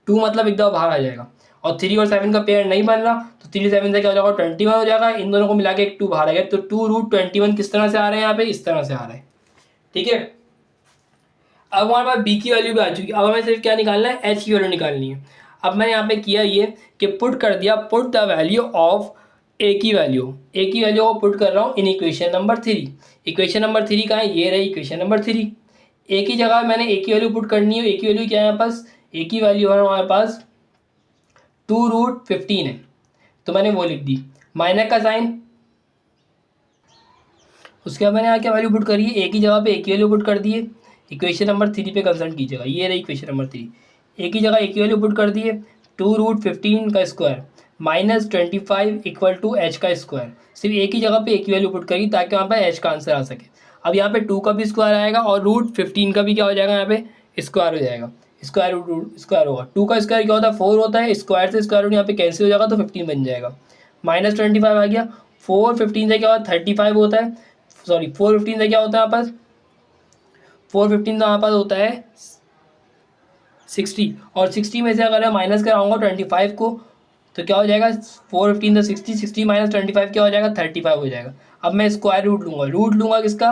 2 मतलब एक दफ़ा बाहर आ जाएगा। और 3 और 7 का पेयर नहीं बन रहा तो 3 7 से क्या हो जाएगा, 21 हो जाएगा। इन दोनों को मिला के एक 2 बाहर आ गया, तो 2√21 किस तरह से आ रहे हैं, यहाँ पे इस तरह से आ रहा है, ठीक है। अब हमारे पास बी की वैल्यू भी आ चुकी है, अब हमें सिर्फ क्या निकालना है, एच की वैल्यू निकालनी है। अब मैंने यहाँ पे किया ये कि पुट कर दिया, पुट द वैल्यू ऑफ ए की वैल्यू, ए की वैल्यू को पुट कर रहा हूँ in equation number 3। Equation number 3 कहाँ है, ये रही इक्वेशन नंबर 3। ए की जगह मैंने ए की वैल्यू पुट करनी है। ए की वैल्यू क्या है हमारे पास, ए की वैल्यू है हमारे पास 2√15 है, तो मैंने वो लिख दी, माइनस का साइन। उसके बाद मैंने यहाँ क्या वैल्यू पुट करी है, ए की जगह पे ए की वैल्यू पुट कर दी है। इक्वेशन नंबर 3 पे कंसल्ट कीजिएगा, ये रही इक्वेशन नंबर 3। ए की जगह ए की वैल्यू पुट कर दी है, 2√15 का स्क्वायर -25 इक्वल टू एच का स्क्वायर। सिर्फ ए की जगह पे ए की वैल्यू पुट करी ताकि वहाँ पर एच का आंसर आ सके। अब यहाँ पे 2 का भी स्क्वायर आएगा और √15 का भी क्या हो जाएगा, यहाँ पे स्क्वायर हो जाएगा, स्क्वायर रूट स्क्वायर होगा। 2 का स्क्वायर क्या होता है 4 होता है, स्क्वायर से स्क्वायर रूट यहाँ पे कैंसिल हो जाएगा तो 15 बन जाएगा, -25 आ गया। 4 15 से क्या होता है 35 होता है, सॉरी 4 15 से क्या होता है हमारे पास, 4 15 हमारे पास होता है 60, और 60 में से अगर मैं माइनस कराऊंगा 25 को तो क्या हो जाएगा, 4 15 तो 60, 60 माइनस 25 क्या हो जाएगा, 35 हो जाएगा। अब मैं स्क्वायर रूट लूँगा, रूट लूँगा किसका,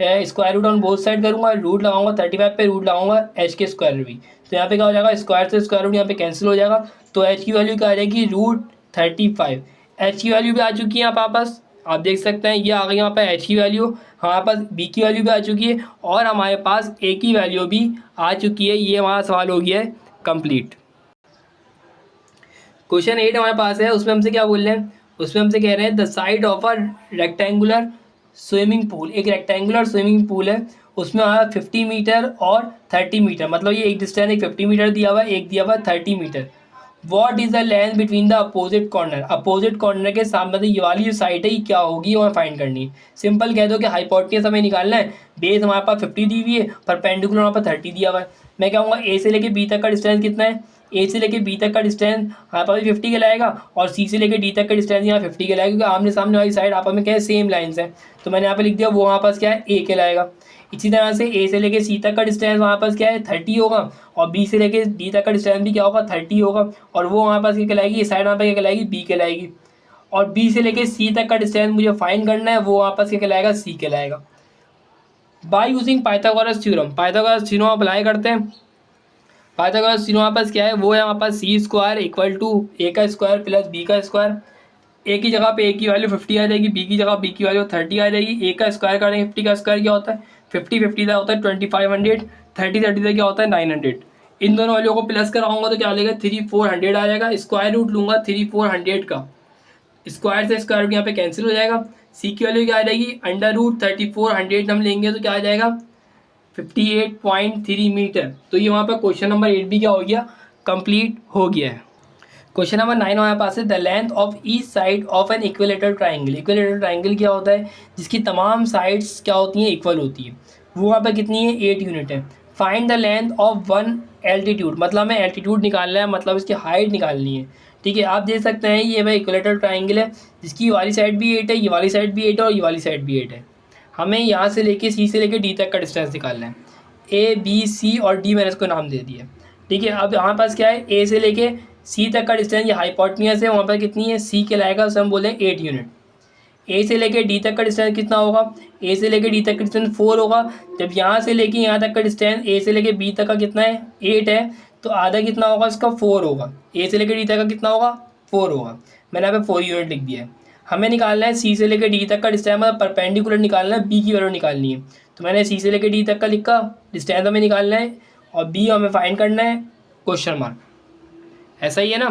square root on both side करूँगा, रूट लगाऊंगा 35 पे, रूट लगाऊंगा एच के स्क्वायर भी, तो यहाँ पे क्या हो जाएगा, स्क्वायर से स्क्वायर रूट यहाँ पे कैंसिल हो जाएगा। तो एच की वैल्यू क्या आ जाएगी, √35। एच की वैल्यू भी आ चुकी है आप पास, आप देख सकते हैं ये आ गई यहाँ पर एच की वैल्यू, हमारे पास बी की वैल्यू भी आ चुकी है और हमारे पास ए की वैल्यू भी आ चुकी है। ये हमारा सवाल हो गया है कंप्लीट। क्वेश्चन 8 हमारे पास है, उसमें हमसे क्या बोल रहे हैं, उसमें हमसे कह रहे हैं the side of a rectangular swimming pool, एक रेक्टेंगुलर स्विमिंग पूल है, उसमें हमारा 50 मीटर और 30 मीटर, मतलब ये एक डिस्टेंस एक 50 मीटर दिया हुआ है, एक दिया हुआ है 30 metre. What is the length between the opposite corner, opposite corner के सामने ये वाली जो साइड है ये क्या होगी और फाइंड करनी है। सिंपल कह दो कि हाइपोटेनस हमें निकालना है, बेस हमारे पास 50 दी हुई है, परपेंडिकुलर हमारे पास 30 दिया हुआ है। मैं कहूँगा ए से लेके बी तक का डिस्टेंस कितना है, ए से लेके बी तक का डिस्टेंस हमारे पास 50 के लाएगा और सी से लेके डी तक का डिस्टेंस यहाँ 50 के लाएगा, क्योंकि आमने सामने वाली साइड आपस में क्या है सेम लाइन्स है, तो मैंने यहाँ पे लिख दिया वो हमारे पास क्या है ए के लाएगा। इसी तरह से ए से लेके सी तक का डिस्टेंस हमारे पास क्या है 30 होगा और बी से लेके डी तक का डिस्टेंस भी क्या होगा 30 होगा, और वो हमारे पास क्या कहलाएगी, ये साइड हमारे पास क्या कहलाएगी बी कहलाएगी। और बी से लेके सी तक का डिस्टेंस मुझे फाइंड करना है, वो हमारे पास क्या कहलाएगा सी कहलाएगा। Bye using Pythagoras theorem, Pythagoras theorem apply करते हैं। पाइथागोरस थ्योरम हमारे पास क्या है, वो है हमारे पास सी स्क्वायर इक्वल टू ए का स्क्वायर प्लस बी का स्क्वायर। ए की जगह पे ए की वैल्यू 50 आ जाएगी, बी की जगह बी की वैल्यू 30 आ जाएगी। ए का स्क्वायर करेंगे, 50 का स्क्वायर क्या होता है 50, 50 का होता है 2500, 30, 30 का क्या होता है 900। इन दोनों वैल्यू को प्लस कराऊंगा तो क्या आ जाएगा 3400 आ जाएगा। स्क्वायर रूट लूंगा 3400 का, स्क्वायर से स्क्वायर रूट यहाँ पे कैंसिल हो जाएगा। सी की वैल्यू क्या आ जाएगी अंडर रूट 3400 हम लेंगे तो क्या आ जाएगा 58.3 मीटर। तो ये वहाँ पर क्वेश्चन नंबर 8 भी क्या हो गया कंप्लीट हो गया है। क्वेश्चन नंबर 9 हमारे पास है the length of each side of an equilateral triangle. Equilateral triangle क्या होता है, जिसकी तमाम साइड्स क्या होती हैं इक्वल होती है, वो वहाँ पर कितनी है 8 यूनिट है। Find the length of one altitude, मतलब हमें एल्टीट्यूड निकालना है, मतलब इसकी हाइट निकालनी है। ठीक है, आप देख सकते हैं ये भाई इक्विलेटरल ट्राइंगल है जिसकी ये वाली साइड भी 8 है, ये वाली साइड भी 8 है और ये वाली साइड भी 8 है। हमें यहाँ से लेके सी से लेके डी तक का डिस्टेंस निकालना है। ए बी सी और डी मैंने इसको नाम दे दिया। ठीक है, अब हमारे पास क्या है ए से लेके सी तक का डिस्टेंस, ये हाइपोटेन्यूज है, वहाँ पर कितनी है सी के लाएगा, उसे हम बोले 8 यूनिट। ए से लेके डी तक का डिस्टेंस कितना होगा, ए से लेके डी तक का डिस्टेंस 4 होगा। जब यहाँ से लेके यहाँ तक का डिस्टेंस ए से लेके बी तक का कितना है 8 है, तो आधा कितना होगा इसका 4 होगा। ए से लेके डी तक का कितना होगा 4 होगा, मैंने यहाँ पे 4 यूनिट लिख दिया है। हमें निकालना है सी से लेके डी तक का डिस्टेंस, मतलब परपेंडिकुलर निकालना है, बी की वैल्यू निकालनी है। तो मैंने सी से लेके डी तक का लिखा, डिस्टेंस हमें निकालना है और बी हमें फाइंड करना है क्वेश्चन मार्क। ऐसा ही है ना,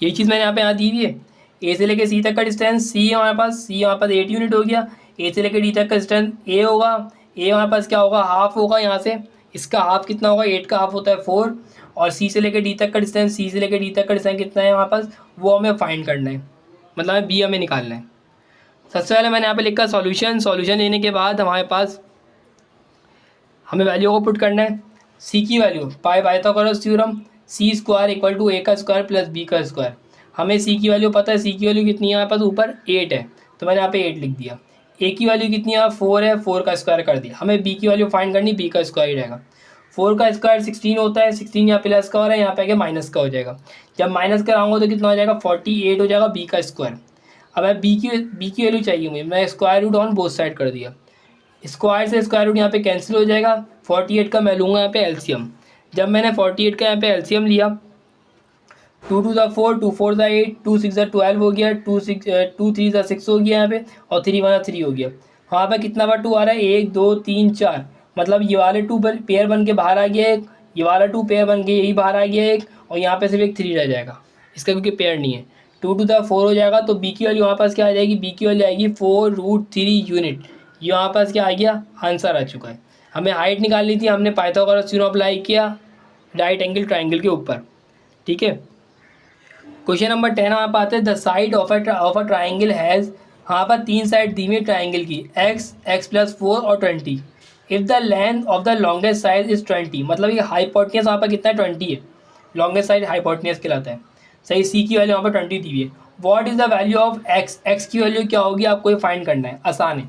यही चीज़ मैंने यहाँ दी हुई है। ए से लेके सी तक का डिस्टेंस सी है हमारे पास, सी हमारे पास 8 यूनिट हो गया। ए से लेके डी तक का डिस्टेंस ए होगा, ए हमारे पास क्या होगा हाफ होगा, यहाँ से इसका हाफ कितना होगा 8 का हाफ होता है 4। और सी से लेके डी तक का डिस्टेंस, सी से लेके डी तक का डिस्टेंस कितना है हमारे पास, वो हमें फाइंड करना है, मतलब हमें बी हमें निकालना है। सबसे पहले मैंने यहाँ पे लिखा सॉल्यूशन, सॉल्यूशन लेने के बाद हमारे पास हमें वैल्यू को पुट करना है। सी की value Pythagoras theorem, C square equal to A का स्क्वायर प्लस बी का स्क्वायर। हमें सी की वैल्यू पता है, सी की वैल्यू कितनी है हमारे पास ऊपर 8 है, तो मैंने यहाँ पे 8 लिख दिया। ए की वैल्यू कितनी है 4 है, 4 का स्क्वायर कर दिया। हमें बी की वैल्यू फाइंड करनी, बी का स्क्वायर ही रहेगा। 4 का स्क्वायर 16 होता है, 16 यहाँ प्लस का हो रहा है, यहाँ पे आगे माइनस का हो जाएगा। जब माइनस कराऊंगा तो कितना हो जाएगा 48 हो जाएगा बी का स्क्वायर। अब मैं बी की वैल्यू चाहिए मुझे, मैं square root on both side कर दिया। स्क्वायर से स्क्वायर रूट यहाँ पे कैंसिल हो जाएगा। 48 का मैं लूँगा यहाँ पे एलसीएम। जब मैंने 48 का यहाँ पे एलसीएम लिया, 2 2 4, 2 4 8, 2 6 12 हो गया, 2 3 6 हो गया यहाँ पे, और 3 1 3 हो गया। वहाँ पे कितना बार 2 आ रहा है 1 2 3 4, मतलब ये वाले 2 पेयर बन के बाहर आ गया एक, ये वाला 2 पेयर बन के यही बाहर आ गया एक, और यहाँ पे सिर्फ एक 3 रह जाएगा इसका, क्योंकि पेयर नहीं है। 2 2 4 हो जाएगा, तो बी की वैल्यू वहाँ पास क्या आ जाएगी, बी की वैल्यू आएगी 4√3 यूनिट। ये वहाँ पास क्या आ गया आंसर आ चुका है। हमें हाइट निकालनी थी, हमने पाइथागोरस थ्योरम अप्लाई किया राइट एंगल ट्राइंगल के ऊपर। ठीक है, क्वेश्चन नंबर 10 हमारे पास है the side of a triangle has, यहाँ पर 3 साइड दी हुई ट्राइंगल की, x, x+4 और 20। If the length of the longest side is 20, मतलब ये हाइपोटेन्यूज वहाँ पर कितना है 20 है, लॉन्गेस्ट साइड हाइपोटेन्यूज कहलाता है। सही, सी की वैल्यू वहाँ पर 20 दी हुई है। What is the value of x, x की वैल्यू क्या होगी आपको ये फाइंड करना है, आसान है।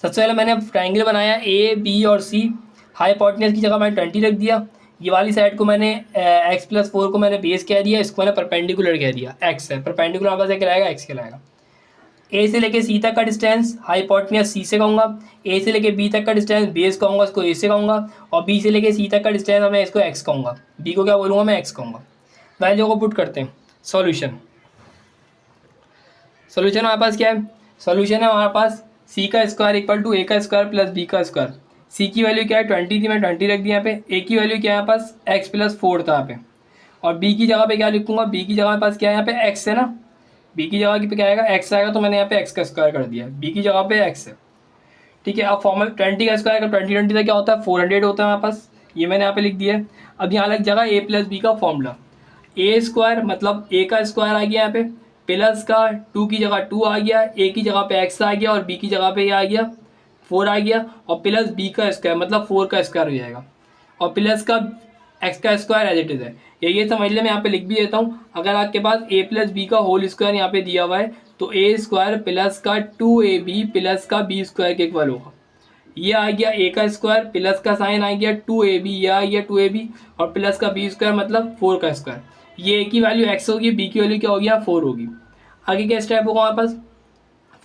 सबसे पहले मैंने ट्राइंगल बनाया ए बी और सी, हाइपोटेन्यूज की जगह मैंने 20 रख दिया। ये वाली साइड को मैंने x+4 को मैंने बेस कह दिया, इसको मैंने परपेंडिकुलर कह दिया, x है परपेंडिकुलर आपस से कहलाएगा x कहलाएगा। ए से लेके सी तक का डिस्टेंस हाइपोटेन्यूज सी से कहूँगा, ए से लेके बी तक का डिस्टेंस बेस कहूँगा, इसको ए से कहूँगा, और बी से लेके सी तक का डिस्टेंस मैं इसको x कहूँगा, बी को क्या बोलूँगा मैं x कहूँगा। वैल्यू को पुट करते हैं। सॉल्यूशन, सोल्यूशन हमारे पास क्या है, सोल्यूशन है हमारे पास सी का स्क्वायर इक्वल टू ए का स्क्वायर प्लस बी का स्क्वायर। सी की वैल्यू क्या है 20 थी, मैं 20 रख दिया यहाँ पे। ए की वैल्यू क्या है यहाँ पास एक्स प्लस 4 था यहाँ पे। और बी की जगह पे क्या लिखूंगा, बी की जगह पास क्या है यहाँ पे एक्स है ना, बी की जगह पे क्या आएगा एक्स आएगा, तो मैंने यहाँ पे एक्स का स्क्वायर कर दिया, बी की जगह पे एक्स है। ठीक है, अब फॉर्मल 20 का स्क्वायर का 20 का क्या होता है 400 होता है हमारे पास, ये मैंने यहाँ पे लिख दिया है। अब यहाँ लग जाएगा ए प्लस बी का फॉर्मूला, ए स्क्वायर मतलब ए का स्क्वायर आ गया यहाँ पे, प्लस का 2 की जगह 2 आ गया, ए की जगह पे एक्स आ गया और बी की जगह पे ये आ गया 4 आ गया, और प्लस बी का स्क्वायर मतलब 4 का स्क्वायर हो जाएगा, और प्लस का एक्स का स्क्वायर एज इट इज़ है। ये समझ ले, मैं यहाँ पे लिख भी देता हूँ। अगर आपके पास ए प्लस बी का होल स्क्वायर यहाँ पे दिया हुआ है तो ए स्क्वायर प्लस का 2ab प्लस का बी स्क्वायर के इक्वल होगा। ये आ गया ए का स्क्वायर, प्लस का साइन आ गया 2ab, ये आ गया 2ab, और प्लस का बी स्क्वायर मतलब 4 का स्क्वायर। ये ए की वैल्यू एक्स होगी, बी की वैल्यू क्या होगी 4 होगी। आगे क्या स्टेप होगा हमारे पास,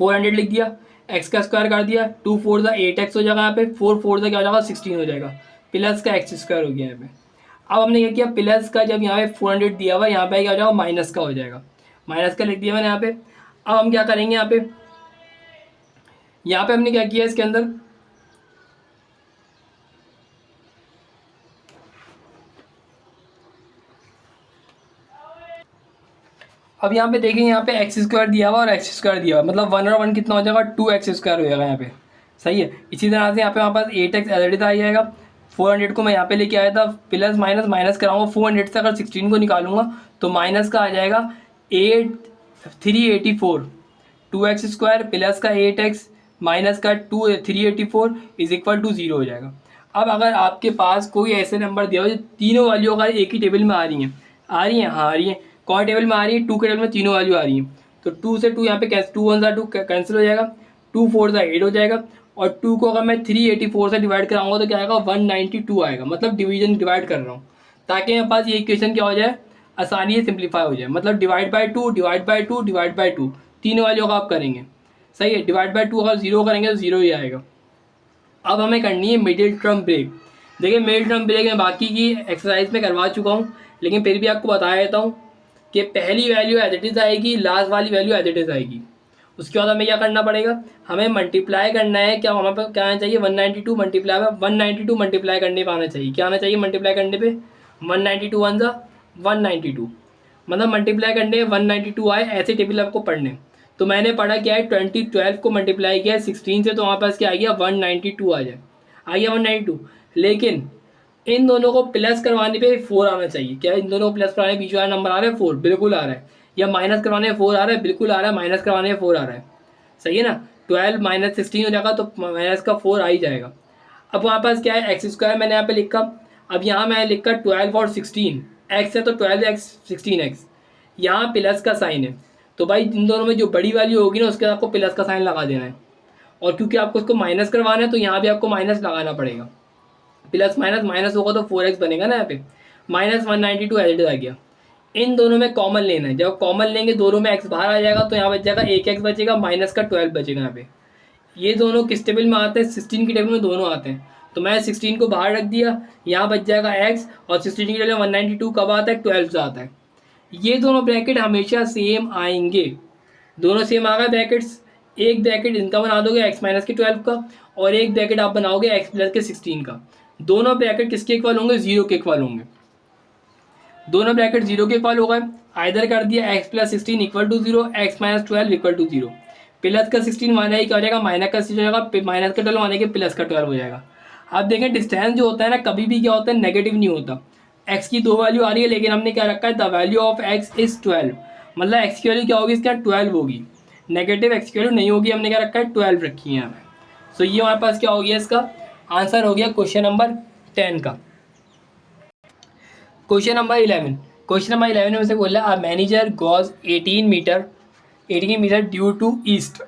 400 लिख दिया, एक्स का स्क्वायर कर दिया, 2 4 सा 8x हो जाएगा यहाँ पे, 4 4 सा क्या हो जाएगा 16 हो जाएगा, प्लस का एक्स स्क्वायर हो गया यहाँ पे। अब हमने क्या किया, प्लस का जब यहाँ पे 400 दिया हुआ, यहाँ पे क्या हो जाएगा माइनस का हो जाएगा, माइनस का लिख दिया मैंने यहाँ पे। अब हम क्या करेंगे यहाँ पे हमने क्या किया इसके अंदर, अब यहाँ पे देखेंगे यहाँ पे एक्स स्क्वायर दिया हुआ और एक्स स्क्वायर दिया हुआ, मतलब 1 और 1 कितना हो जाएगा 2x स्क्वायर हो जाएगा यहाँ पे। सही है, इसी तरह से यहाँ पे हमारे पास 8x एलरेडी आ जाएगा। 400 को मैं यहाँ पे लेके आया था, प्लस माइनस माइनस कराऊंगा, 400 से अगर 16 को निकालूंगा तो माइनस का आ जाएगा 384, 2x स्क्वायर प्लस का 8x माइनस का 384 इज इक्वल टू 0 हो जाएगा। अब अगर आपके पास कोई ऐसे नंबर दिया हो जो तीनों वैल्यू अगर एक ही टेबल में आ रही हैं, हाँ आ रही हैं, कौन टेबल में आ रही है 2 के टेबल में तीनों वैल्यू आ रही हैं, तो 2 से 2 यहाँ पे 2 1 2 कैंसिल हो जाएगा, 2 4 8 हो जाएगा, और 2 को अगर मैं 384 से डिवाइड कराऊंगा तो क्या आएगा 192 आएगा, मतलब डिवीजन डिवाइड कर रहा हूँ ताकि मेरे पास ये इक्वेशन क्या हो जाए आसानी से सिंप्लीफाई हो जाए, मतलब divide by two divide by two divide by two तीनों वैल्यू का आप करेंगे। सही है, डिवाइड बाई टू अगर 0 करेंगे तो 0 ही आएगा। अब हमें करनी है मिडिल टर्म ब्रेक। देखिए मिडिल टर्म ब्रेक मैं बाकी की एक्सरसाइज में करवा चुका हूँ, लेकिन फिर भी आपको बता देता हूँ कि पहली वैल्यू एज इट इज़ आएगी, लास्ट वाली वैल्यू एज इट इज़ आएगी। उसके बाद हमें क्या करना पड़ेगा, हमें मल्टीप्लाई करना है, क्या हमारे पास क्या आना चाहिए 192 मल्टीप्लाई 192 मल्टीप्लाई करने पर आना चाहिए, क्या आना चाहिए मल्टीप्लाई करने पे 192 1 सा 192, मतलब मल्टीप्लाई करने 192 आए, ऐसे टेबल आपको पढ़ने। तो मैंने पढ़ा क्या है 12 को मल्टीप्लाई किया है 16 से, तो हमारे पास क्या आ गया 192 आ जाए, आ गया 192। लेकिन इन दोनों को प्लस करवाने पे 4 आना चाहिए, क्या इन दोनों को प्लस करवाने बीच वाला नंबर आ रहा है 4, बिल्कुल आ रहा है, या माइनस करवाने 4 आ रहा है, बिल्कुल आ रहा है, माइनस करवाने 4 आ रहा है। सही है ना, 12 माइनस 16 हो जाएगा तो माइनस का 4 आ ही जाएगा। अब वहाँ पास क्या है एक्स स्क्वायर मैंने यहाँ पे लिखा, अब यहाँ मैं लिखा 12 और 16 एक्स है तो 12x 16x, यहाँ प्लस का साइन है, तो भाई इन दोनों में जो बड़ी वैल्यू होगी ना उसके आपको प्लस का साइन लगा देना है, और क्योंकि आपको उसको माइनस करवाना है तो यहाँ भी आपको माइनस लगाना पड़ेगा, प्लस माइनस माइनस होगा तो 4x बनेगा ना यहाँ पे, माइनस 192 एज आ गया। इन दोनों में कॉमन लेना है, जब कॉमन लेंगे दोनों में x बाहर आ जाएगा तो यहाँ बच जाएगा 1x बचेगा, माइनस का 12 बचेगा यहाँ पे। ये दोनों किस टेबल में आते हैं 16 की टेबल में दोनों आते हैं, तो मैं 16 को बाहर रख दिया, यहाँ बच जाएगा x, और 16 की टेबल में 192 कब आता है 12 से आता है। ये दोनों ब्रैकेट हमेशा सेम आएंगे, दोनों सेम आ गए ब्रैकेट्स, एक ब्रैकेट इनका बना दोगे x माइनस के 12 का, और एक ब्रैकेट आप बनाओगे x प्लस के 16 का, दोनों ब्रैकेट किसके इक्वल होंगे 0 के इक्वल होंगे, दोनों ब्रैकेट 0 के इक्वल हो गए। आइदर कर दिया x plus 16 equal to 0, x minus 12 equal to 0, plus का 16 माना ही क्या हो जाएगा माइनस का 16 हो जाएगा, माइनस का 12 माने के प्लस का 12 हो जाएगा। अब देखें डिस्टेंस जो होता है ना कभी भी क्या होता है नेगेटिव नहीं होता, x की 2 वैल्यू आ रही है लेकिन हमने क्या रखा है the value of x is 12, मतलब x की वैल्यू क्या होगी इसका 12 होगी, नेगेटिव x की वैल्यू नहीं होगी, हमने क्या रखा है 12 रखी है यहाँ पे। सो ये हमारे पास क्या हो गया, इसका आंसर हो गया क्वेश्चन नंबर 10 का। क्वेश्चन नंबर 11, क्वेश्चन नंबर 11 में से बोला a manager goes 18 metre due to east,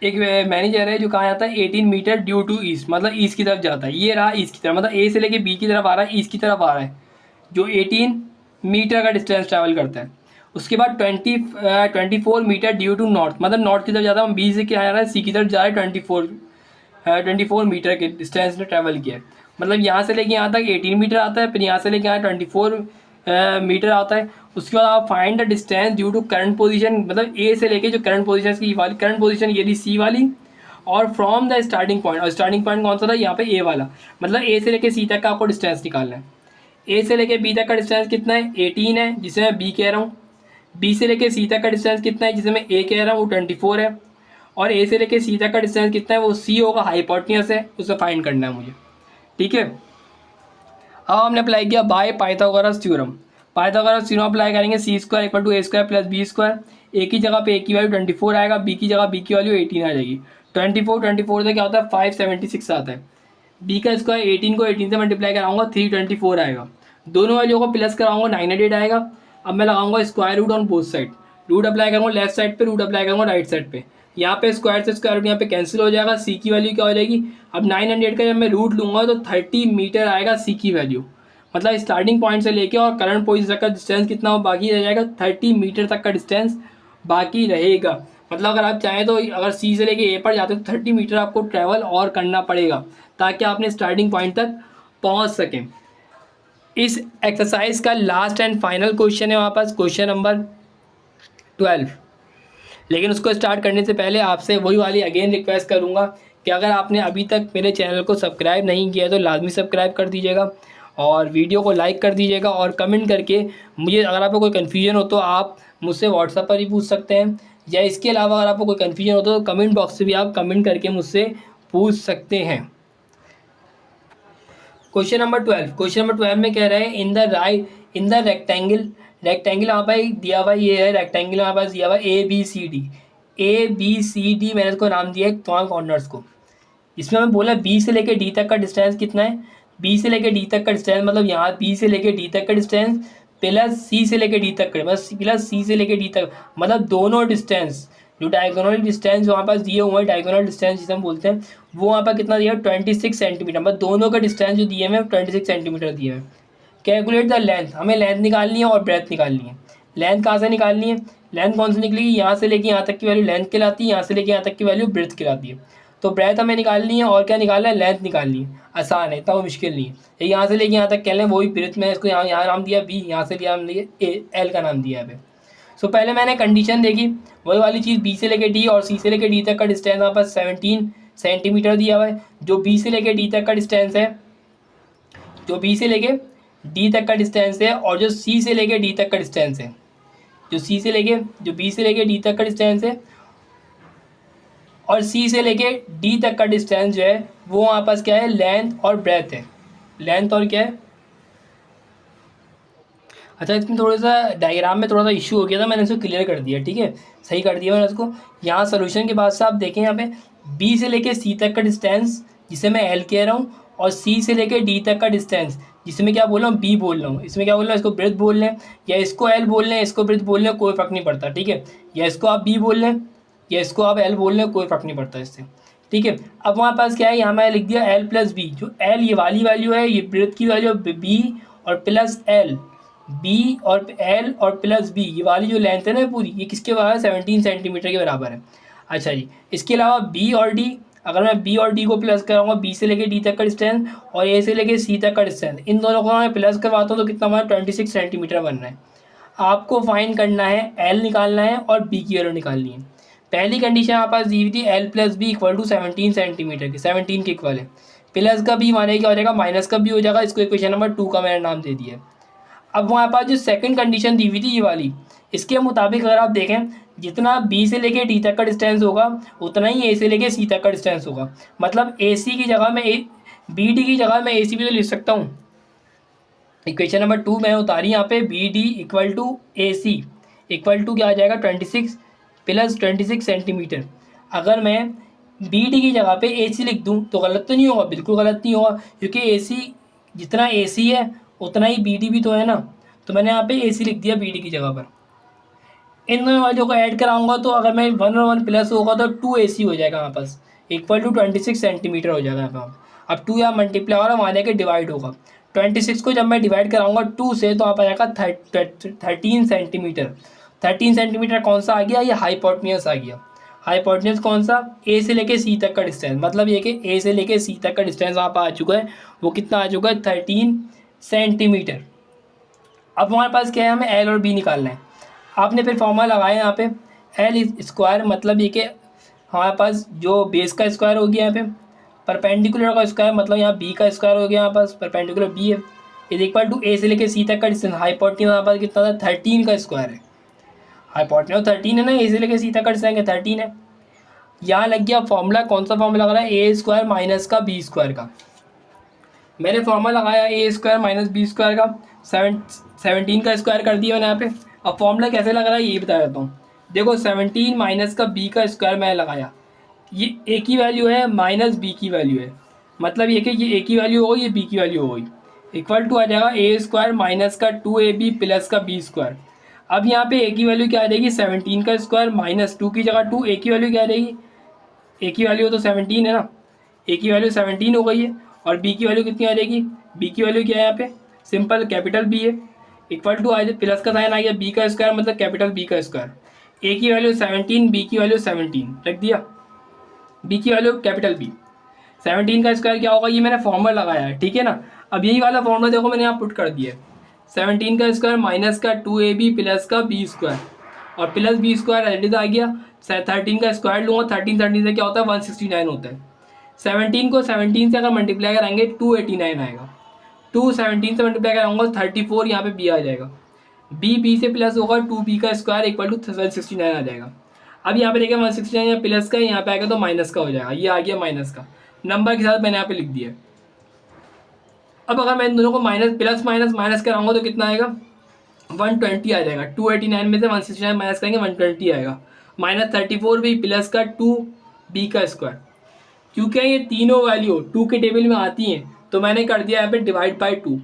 एक मैनेजर है जो कहाँ जाता है 18 मीटर ड्यू टू ईस्ट, मतलब ईस्ट की तरफ जाता है, ये रहा ईस्ट की तरफ, मतलब ए से लेके बी की तरफ आ रहा है, ईस्ट की तरफ आ रहा है, जो 18 मीटर का डिस्टेंस ट्रैवल करता है। उसके बाद 24 मीटर ड्यू टू नॉर्थ, मतलब नॉर्थ की तरफ जाता है, बी से क्या आ रहा है सी की तरफ जा रहा है, 24 मीटर के डिस्टेंस ने ट्रैवल किया है, मतलब यहाँ से लेके यहाँ तक 18 मीटर आता है, फिर यहाँ से लेके यहाँ 24 मीटर आता है, उसके बाद आप find the distance due to current position, मतलब ए से लेके जो करंट पोजीशन की वाली करंट पोजीशन ये थी सी वाली, और फ्रॉम द स्टार्टिंग पॉइंट, और स्टार्टिंग पॉइंट कौन सा था यहाँ पे ए वाला, मतलब ए से लेके सी तक का आपको डिस्टेंस निकालना है। ए से लेके बी तक का डिस्टेंस कितना है 18 है, जिसे मैं बी कह रहा हूँ। बी से लेके सी तक का डिस्टेंस कितना है, जिसे मैं ए कह रहा हूँ, वो 24 है। और ए से लेके सी तक का डिस्टेंस कितना है, वो सी होगा, हाइपोटेन्यूस है, उसे फाइंड करना है मुझे। ठीक है, अब हमने अप्लाई किया by Pythagoras theorem. Pythagoras theorem apply करेंगे, C square equal to A square plus B square. A की जगह पे ए की वैल्यू 24 आएगा, बी की जगह बी की वैल्यू 18 आ जाएगी। 24 से क्या होता है 576 आता है। बी का स्क्वायर 18 को 18 से मल्टीप्लाई कराऊंगा 324 आएगा। दोनों वैल्यू को प्लस कराऊंगा 900 आएगा। अब मैं लगाऊंगा square root on both side. Root apply करूँगा लेफ्ट साइड पे, रूट अप्लाई करूँगा राइट साइड पे। यहाँ पे स्क्वायर से स्क्वायर रूट यहाँ पे कैंसिल हो जाएगा, सी की वैल्यू क्या हो जाएगी। अब 900 का जब मैं रूट लूँगा तो 30 मीटर आएगा सी की वैल्यू। मतलब स्टार्टिंग पॉइंट से लेके और करंट पोजीशन तक का डिस्टेंस कितना हो बाकी रह जाएगा, 30 मीटर तक का डिस्टेंस बाकी रहेगा। मतलब अगर आप चाहें तो अगर सी से लेके ए पर जाते हो तो 30 मीटर आपको ट्रैवल और करना पड़ेगा ताकि आपने स्टार्टिंग पॉइंट तक पहुंच सकें। इस एक्सरसाइज का लास्ट एंड फाइनल क्वेश्चन है हमारे पास, क्वेश्चन नंबर 12। लेकिन उसको स्टार्ट करने से पहले आपसे वही वाली अगेन रिक्वेस्ट करूँगा कि अगर आपने अभी तक मेरे चैनल को सब्सक्राइब नहीं किया है तो लाजमी सब्सक्राइब कर दीजिएगा और वीडियो को लाइक कर दीजिएगा और कमेंट करके मुझे, अगर आपको कोई कन्फ्यूजन हो तो आप मुझसे व्हाट्सएप पर ही पूछ सकते हैं, या इसके अलावा अगर आपको कोई कन्फ्यूजन हो तो कमेंट बॉक्स से भी आप कमेंट करके मुझसे पूछ सकते हैं। क्वेश्चन नंबर 12 में कह रहे हैं इन द रेक्टेंगल यहाँ पर दिया हुआ ये है, रेक्टेंगल हमारे पास दिया हुआ ए बी सी डी मैंने इसको नाम दिया है तमाम कॉर्नर्स को। इसमें हमें बोला बी से लेके डी तक का डिस्टेंस कितना है। बी से लेके डी तक का डिस्टेंस मतलब यहाँ बी से लेके डी तक का डिस्टेंस प्लस सी से लेके डी तक का, बस प्लस सी से लेके डी तक, मतलब दोनों डिस्टेंस जो डायगोनल डिस्टेंस वहाँ पास दिए हुए हैं, डायगोनल डिस्टेंस जिसे हम बोलते हैं, वो वहाँ पर कितना दिया है 26 सेंटीमीटर, मतलब दोनों का डिस्टेंस जो दिए हुए 26 सेंटीमीटर दिए हुए। कैलकुलेट द लेंथ, हमें लेंथ निकालनी है और ब्रेथ निकालनी है। लेंथ कहाँ से निकालनी है, लेंथ कौन सी निकलेगी, यहाँ से लेके यहाँ तक की वैल्यू लेंथ कहलाती है, यहाँ से लेके यहाँ तक की वैल्यू ब्रेथ कहलाती है। तो ब्रेथ हमें निकालनी है और क्या निकालना है, लेंथ निकालनी है। आसान है, इतना वो मुश्किल नहीं है। ये यहाँ से लेके यहाँ तक कह लें, वही ब्रेथ में इसको यहाँ नाम दिया बी, यहाँ से लिया नाम दिया एल का नाम दिया है। सो पहले मैंने कंडीशन देखी, वही वाली चीज़ बी से लेके डी और सी से लेके डी तक का डिस्टेंस यहाँ पर 17 सेंटीमीटर दिया हुआ है। जो बी से लेके डी तक का डिस्टेंस है, जो बी से लेके डी तक का डिस्टेंस है, और जो सी से लेके डी तक का डिस्टेंस है, जो बी से लेके डी तक का डिस्टेंस है और सी से लेके डी तक का डिस्टेंस जो है वो वहाँ पास क्या है, लेंथ और ब्रेथ है। लेंथ और क्या है, अच्छा इसमें थोड़ा सा डायग्राम में थोड़ा सा इशू हो गया था, मैंने इसको क्लियर कर दिया। ठीक है, सही कर दिया मैंने इसको। यहाँ सोल्यूशन के बाद से आप देखें, यहाँ पे बी से लेके सी तक का डिस्टेंस जिसे मैं एल कह रहा हूँ, और सी से लेके डी तक का डिस्टेंस जिसे मैं क्या बोल रहा हूँ, बी बोल रहा हूँ। इसमें क्या बोल रहा हूँ, इसको ब्रेथ बोल लें या इसको एल बोल लें, इसको ब्रेथ बोल लें, कोई फ़र्क नहीं पड़ता। ठीक है, या इसको आप बी बोल लें या इसको आप एल बोल लें, कोई फ़र्क नहीं पड़ता इससे। ठीक है, अब हमारे पास क्या है, यहाँ मैं लिख दिया एल प्लस बी। जो एल ये वाली वैल्यू है, ये ब्रेथ की वैल्यू बी, और प्लस एल, बी और एल और प्लस बी, ये वाली जो लेंथ है ना पूरी, ये किसके बराबर है, 17 सेंटीमीटर के बराबर है। अच्छा जी, इसके अलावा बी और डी, अगर मैं बी और डी को प्लस कराऊंगा, बी से लेके डी तक का डिस्टेंस और ए से लेके सी तक का डिस्टेंस, इन दोनों को मैं प्लस करवाता हूँ तो कितना हमारा 26 सेंटीमीटर बन रहा है। आपको फाइंड करना है, एल निकालना है और बी की वैल्यू निकालनी है। पहली कंडीशन आप पास दी हुई थी L plus B equal to 17 centimetre की, 17 के इक्वल है। प्लस का बी माने क्या हो जाएगा, माइनस का बी हो जाएगा। इसको इक्वेशन नंबर 2 का मैंने नाम दे दिया है। अब हमारे पास जो सेकंड कंडीशन दी हुई थी ये वाली, इसके मुताबिक अगर आप देखें, जितना बी से लेके डी तक का डिस्टेंस होगा उतना ही ए से लेके सी तक का डिस्टेंस होगा। मतलब ए सी की जगह में बी डी की जगह मैं ए सी भी तो लिख सकता हूँ। इक्वेशन नंबर 2 मैं उतारी यहाँ पे, B D equal to A C equal to क्या आ जाएगा 26 प्लस 26 सेंटीमीटर। अगर मैं बी डी की जगह पे ए सी लिख दूँ तो गलत तो नहीं होगा, बिल्कुल गलत नहीं होगा, क्योंकि ए सी जितना ए सी है उतना ही बी डी भी तो है ना। तो मैंने यहाँ पे ए सी लिख दिया बी डी की जगह पर। इन दोनों वैल्यू को ऐड कराऊंगा तो अगर मैं 1 और 1 प्लस होगा तो 2 ए सी हो जाएगा यहाँ पास, इक्वल टू 26 सेंटीमीटर हो जाएगा यहाँ पर। अब 2 यहाँ मल्टीप्लाई हो रहा है, वहाँ लेके डिवाइड होगा। 26 को जब मैं डिवाइड कराऊंगा 2 से तो आप आ जाएगा 13 सेंटीमीटर। 13 सेंटीमीटर कौन सा आ गया, ये हाइपोटेन्यूस आ गया। हाइपोटेन्यूस कौन सा, ए से लेके सी तक का डिस्टेंस, मतलब ये कि ए से लेके सी तक का डिस्टेंस वहाँ पर आ चुका है, वो कितना आ चुका है 13 सेंटीमीटर। अब हमारे पास क्या है, हमें एल और बी निकालना है। आपने फिर फॉर्मूला लगाया यहाँ पे, एल स्क्वायर मतलब ये कि हमारे पास जो बेस का स्क्वायर हो गया यहाँ पे, परपेंडिकुलर का स्क्वायर मतलब यहाँ बी का स्क्वायर हो गया, यहाँ पास परपेंडिकुलर बी है, इज इक्वल टू ए से लेके सी तक का डिस्टेंस। हाइपोटेन्यूज हमारे पास कितना था, 13 का स्क्वायर है। हाइपोटेन्यूज 13 है ना, ए से लेके सी तक का डिस्टेंस 13 है। यहाँ लग गया फॉर्मूला, कौन सा फॉर्मूला लग रहा है, ए स्क्वायर माइनस का बी स्क्वायर का। मैंने फॉर्मूला लगाया ए स्क्वायर माइनस बी स्क्वायर का, 17 का स्क्वायर कर दिया मैंने यहाँ पे। अब फॉर्मूला कैसे लग रहा है ये बता देता हूँ। देखो 17 माइनस का बी का स्क्वायर मैंने लगाया, ये ए की वैल्यू है माइनस बी की वैल्यू है, मतलब ये कि ये ए की वैल्यू हो गई, ये बी की वैल्यू हो गई, इक्वल टू आ जाएगा ए स्क्वायर माइनस का 2ab प्लस का बी स्क्वायर। अब यहाँ पे ए की वैल्यू क्या आ जाएगी, 17 का स्क्वायर माइनस 2 की जगह 2, ए की वैल्यू क्या आ जाएगी, ए की वैल्यू तो 17 है ना, ए की वैल्यू 17 हो गई है। और बी की वैल्यू कितनी आ जाएगी, बी की वैल्यू क्या है यहाँ पे, सिंपल कैपिटल बी है, इक्वल टू आ जाए प्लस का साइन आ गया, बी का स्क्वायर मतलब कैपिटल बी का स्क्वायर। ए की वैल्यू 17, बी की वैल्यू 17 रख दिया, बी की वैल्यू कैपिटल बी। 17 का स्क्वायर क्या होगा, ये मैंने फॉर्मूला लगाया है, ठीक है ना। अब यही वाला फॉर्मूला देखो मैंने यहाँ पुट कर दिया है, 17 का स्क्वायर माइनस का 2ab प्लस का बी स्क्वायर, और प्लस बी स्क्वायर एडिट आ गया। 13 का स्क्वायर लूँगा, 13 से क्या होता है 169 होता है। 17 को 17 से अगर मल्टीप्लाई कराएंगे 289 आएगा, 17 से मल्टीप्लाई कराऊंगा 34, यहाँ पे बी आ जाएगा, बी से प्लस होगा 2b का स्क्वायर इक्वल टू 169 आ जाएगा। अब यहाँ पे देखिए 169 यहाँ प्लस का, यहाँ पे आएगा तो माइनस का हो जाएगा, ये आ गया माइनस का नंबर के साथ मैंने यहाँ पे लिख दिया। अब अगर मैं इन दोनों को माइनस प्लस माइनस माइनस कराऊंगा तो कितना आएगा, 120 आ जाएगा। 289 में से 169 माइनस करेंगे 120 आएगा, माइनस 34 भी प्लस का 2b का स्क्वायर। क्योंकि ये तीनों वैल्यू 2 के टेबल में आती हैं तो मैंने कर दिया यहाँ पे डिवाइड बाई 2।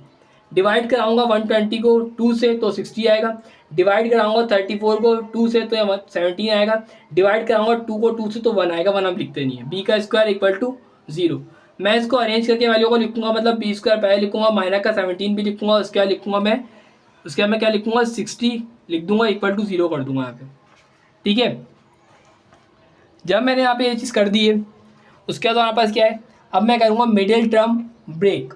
डिवाइड कराऊंगा 120 को 2 से तो 60 आएगा, डिवाइड कराऊंगा 34 को 2 से तो 17 आएगा, डिवाइड कराऊंगा 2 को 2 से तो 1 आएगा, 1 हम लिखते नहीं है। बी का स्क्वायर इक्वल टू 0। मैं इसको अरेंज करके वैल्यू को लिखूंगा, मतलब बी स्क्वायर पहले लिखूंगा, माइनस का 17 भी लिखूंगा, उसके बाद लिखूंगा मैं, उसके बाद मैं क्या लिखूंगा 60 लिख दूंगा, इक्वल टू 0 कर दूंगा यहाँ पे, ठीक है। जब मैंने यहाँ पे ये चीज़ कर दी है, उसके बाद हमारे पास क्या है, अब मैं करूँगा middle term break.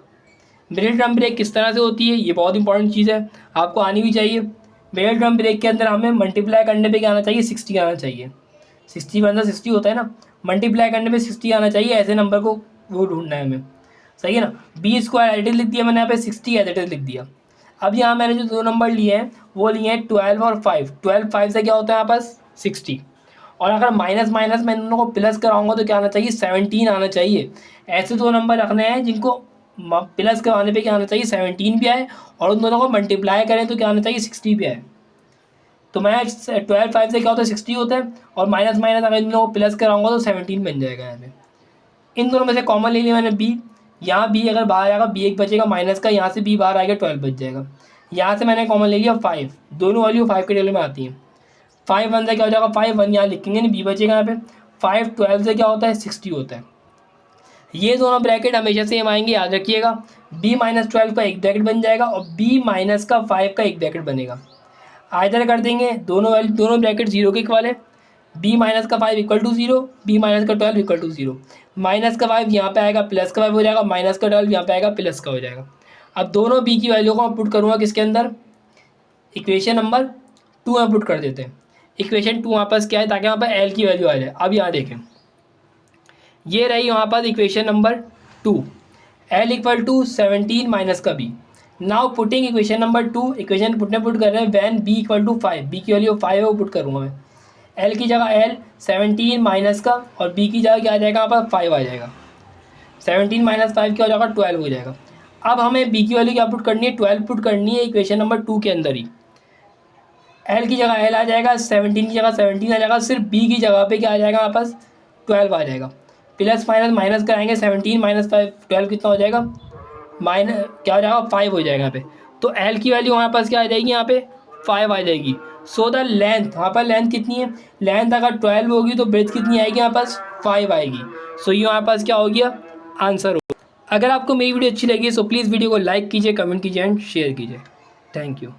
Middle term break किस तरह से होती है, ये बहुत इंपॉर्टेंट चीज़ है, आपको आनी भी चाहिए। मिडिल टर्म ब्रेक के अंदर हमें मल्टीप्लाई करने पे क्या आना चाहिए, 60 आना चाहिए। 60 मतलब 60 होता है ना, मल्टीप्लाई करने पे 60 आना चाहिए, ऐसे नंबर को वो ढूंढना है हमें, सही है ना। बी स्क्वायर एडिट लिख दिया मैंने यहाँ पे, 60 एडिट लिख दिया। अब यहाँ मैंने जो दो नंबर लिए हैं वो लिए हैं 12 और 5। 12 5 से क्या होता है यहाँ पास 60, और अगर माइनस माइनस मैं इन दोनों को प्लस कराऊंगा तो क्या आना चाहिए 17 आना चाहिए। ऐसे दो नंबर रखने हैं जिनको प्लस करवाने पे क्या आना चाहिए 17 भी आए, और उन दोनों को मल्टीप्लाई करें तो क्या आना चाहिए 60 भी आए। तो मैं 12 5 से क्या होता है 60 होता है, और माइनस माइनस अगर इन दोनों को प्लस कराऊंगा तो 17 बन जाएगा यहाँ पे। इन दोनों में से कॉमन ले लिया मैंने बी, यहाँ बी अगर बाहर आएगा बी एक बचेगा माइनस का, यहाँ से बी बाहर आएगा 12 बच जाएगा। यहाँ से मैंने कॉमन ले लिया 5, दोनों वैल्यू 5 के टेबल में आती हैं। 5 1 से क्या हो जाएगा 5 1 यहाँ लिखेंगे नहीं, बी बचेगा यहाँ पे। 5 12 से क्या होता है 60 होता है। ये दोनों ब्रैकेट हमेशा से हम आएंगे, याद रखिएगा। b माइनस 12 का एक ब्रैकेट बन जाएगा और b माइनस का 5 का एक ब्रैकेट बनेगा। आइधर कर देंगे दोनों ब्रैकेट 0 के इक्वल है। b माइनस का 5 इक्वल टू 0, b माइनस का 12 इक्वल टू 0। माइनस का 5 यहाँ पे आएगा, प्लस का 5 हो जाएगा, माइनस का 12 यहाँ पे आएगा, प्लस का हो जाएगा। अब दोनों b की वैल्यू को मैं पुट करूँगा किसके अंदर, इक्वेशन नंबर 2 में पुट कर देते हैं। इक्वेशन 2 वहाँ पास क्या है, ताकि वहाँ पर l की वैल्यू आ जाए। अब यहाँ देखें, ये रही वहाँ पास equation number 2, l equal to 17 minus का b। Now putting equation number 2, equation put कर रहे हैं when b equal to 5, b की वैल्यू 5 है वो पुट करूँगा मैं। l की जगह l 17 माइनस का, और b की जगह क्या आ जाएगा यहाँ पर 5 आ जाएगा। 17 माइनस 5 क्या हो जाएगा 12 हो जाएगा। अब हमें b की वैल्यू क्या पुट करनी है, 12 पुट करनी है इक्वेशन नंबर 2 के अंदर ही। l की जगह l आ जाएगा, 17 की जगह 17 आ जाएगा, सिर्फ b की जगह पे क्या आ जाएगा हमारे पास 12 आ जाएगा। प्लस माइनस माइनस कराएंगे, 17 माइनस 5 12 कितना हो जाएगा, माइनस क्या हो जाएगा 5 हो जाएगा यहाँ पे। तो l की वैल्यू हमारे पास क्या आ जाएगी यहाँ पे 5 आ जाएगी। सो द लेंथ, यहाँ पर लेंथ कितनी है, लेंथ अगर 12 होगी तो ब्रेथ कितनी आएगी यहाँ पास 5 आएगी। सो ये हमारे पास क्या हो गया आंसर हो। अगर आपको मेरी वीडियो अच्छी लगी सो प्लीज़ वीडियो को लाइक कीजिए, कमेंट कीजिए एंड शेयर कीजिए। Thank you.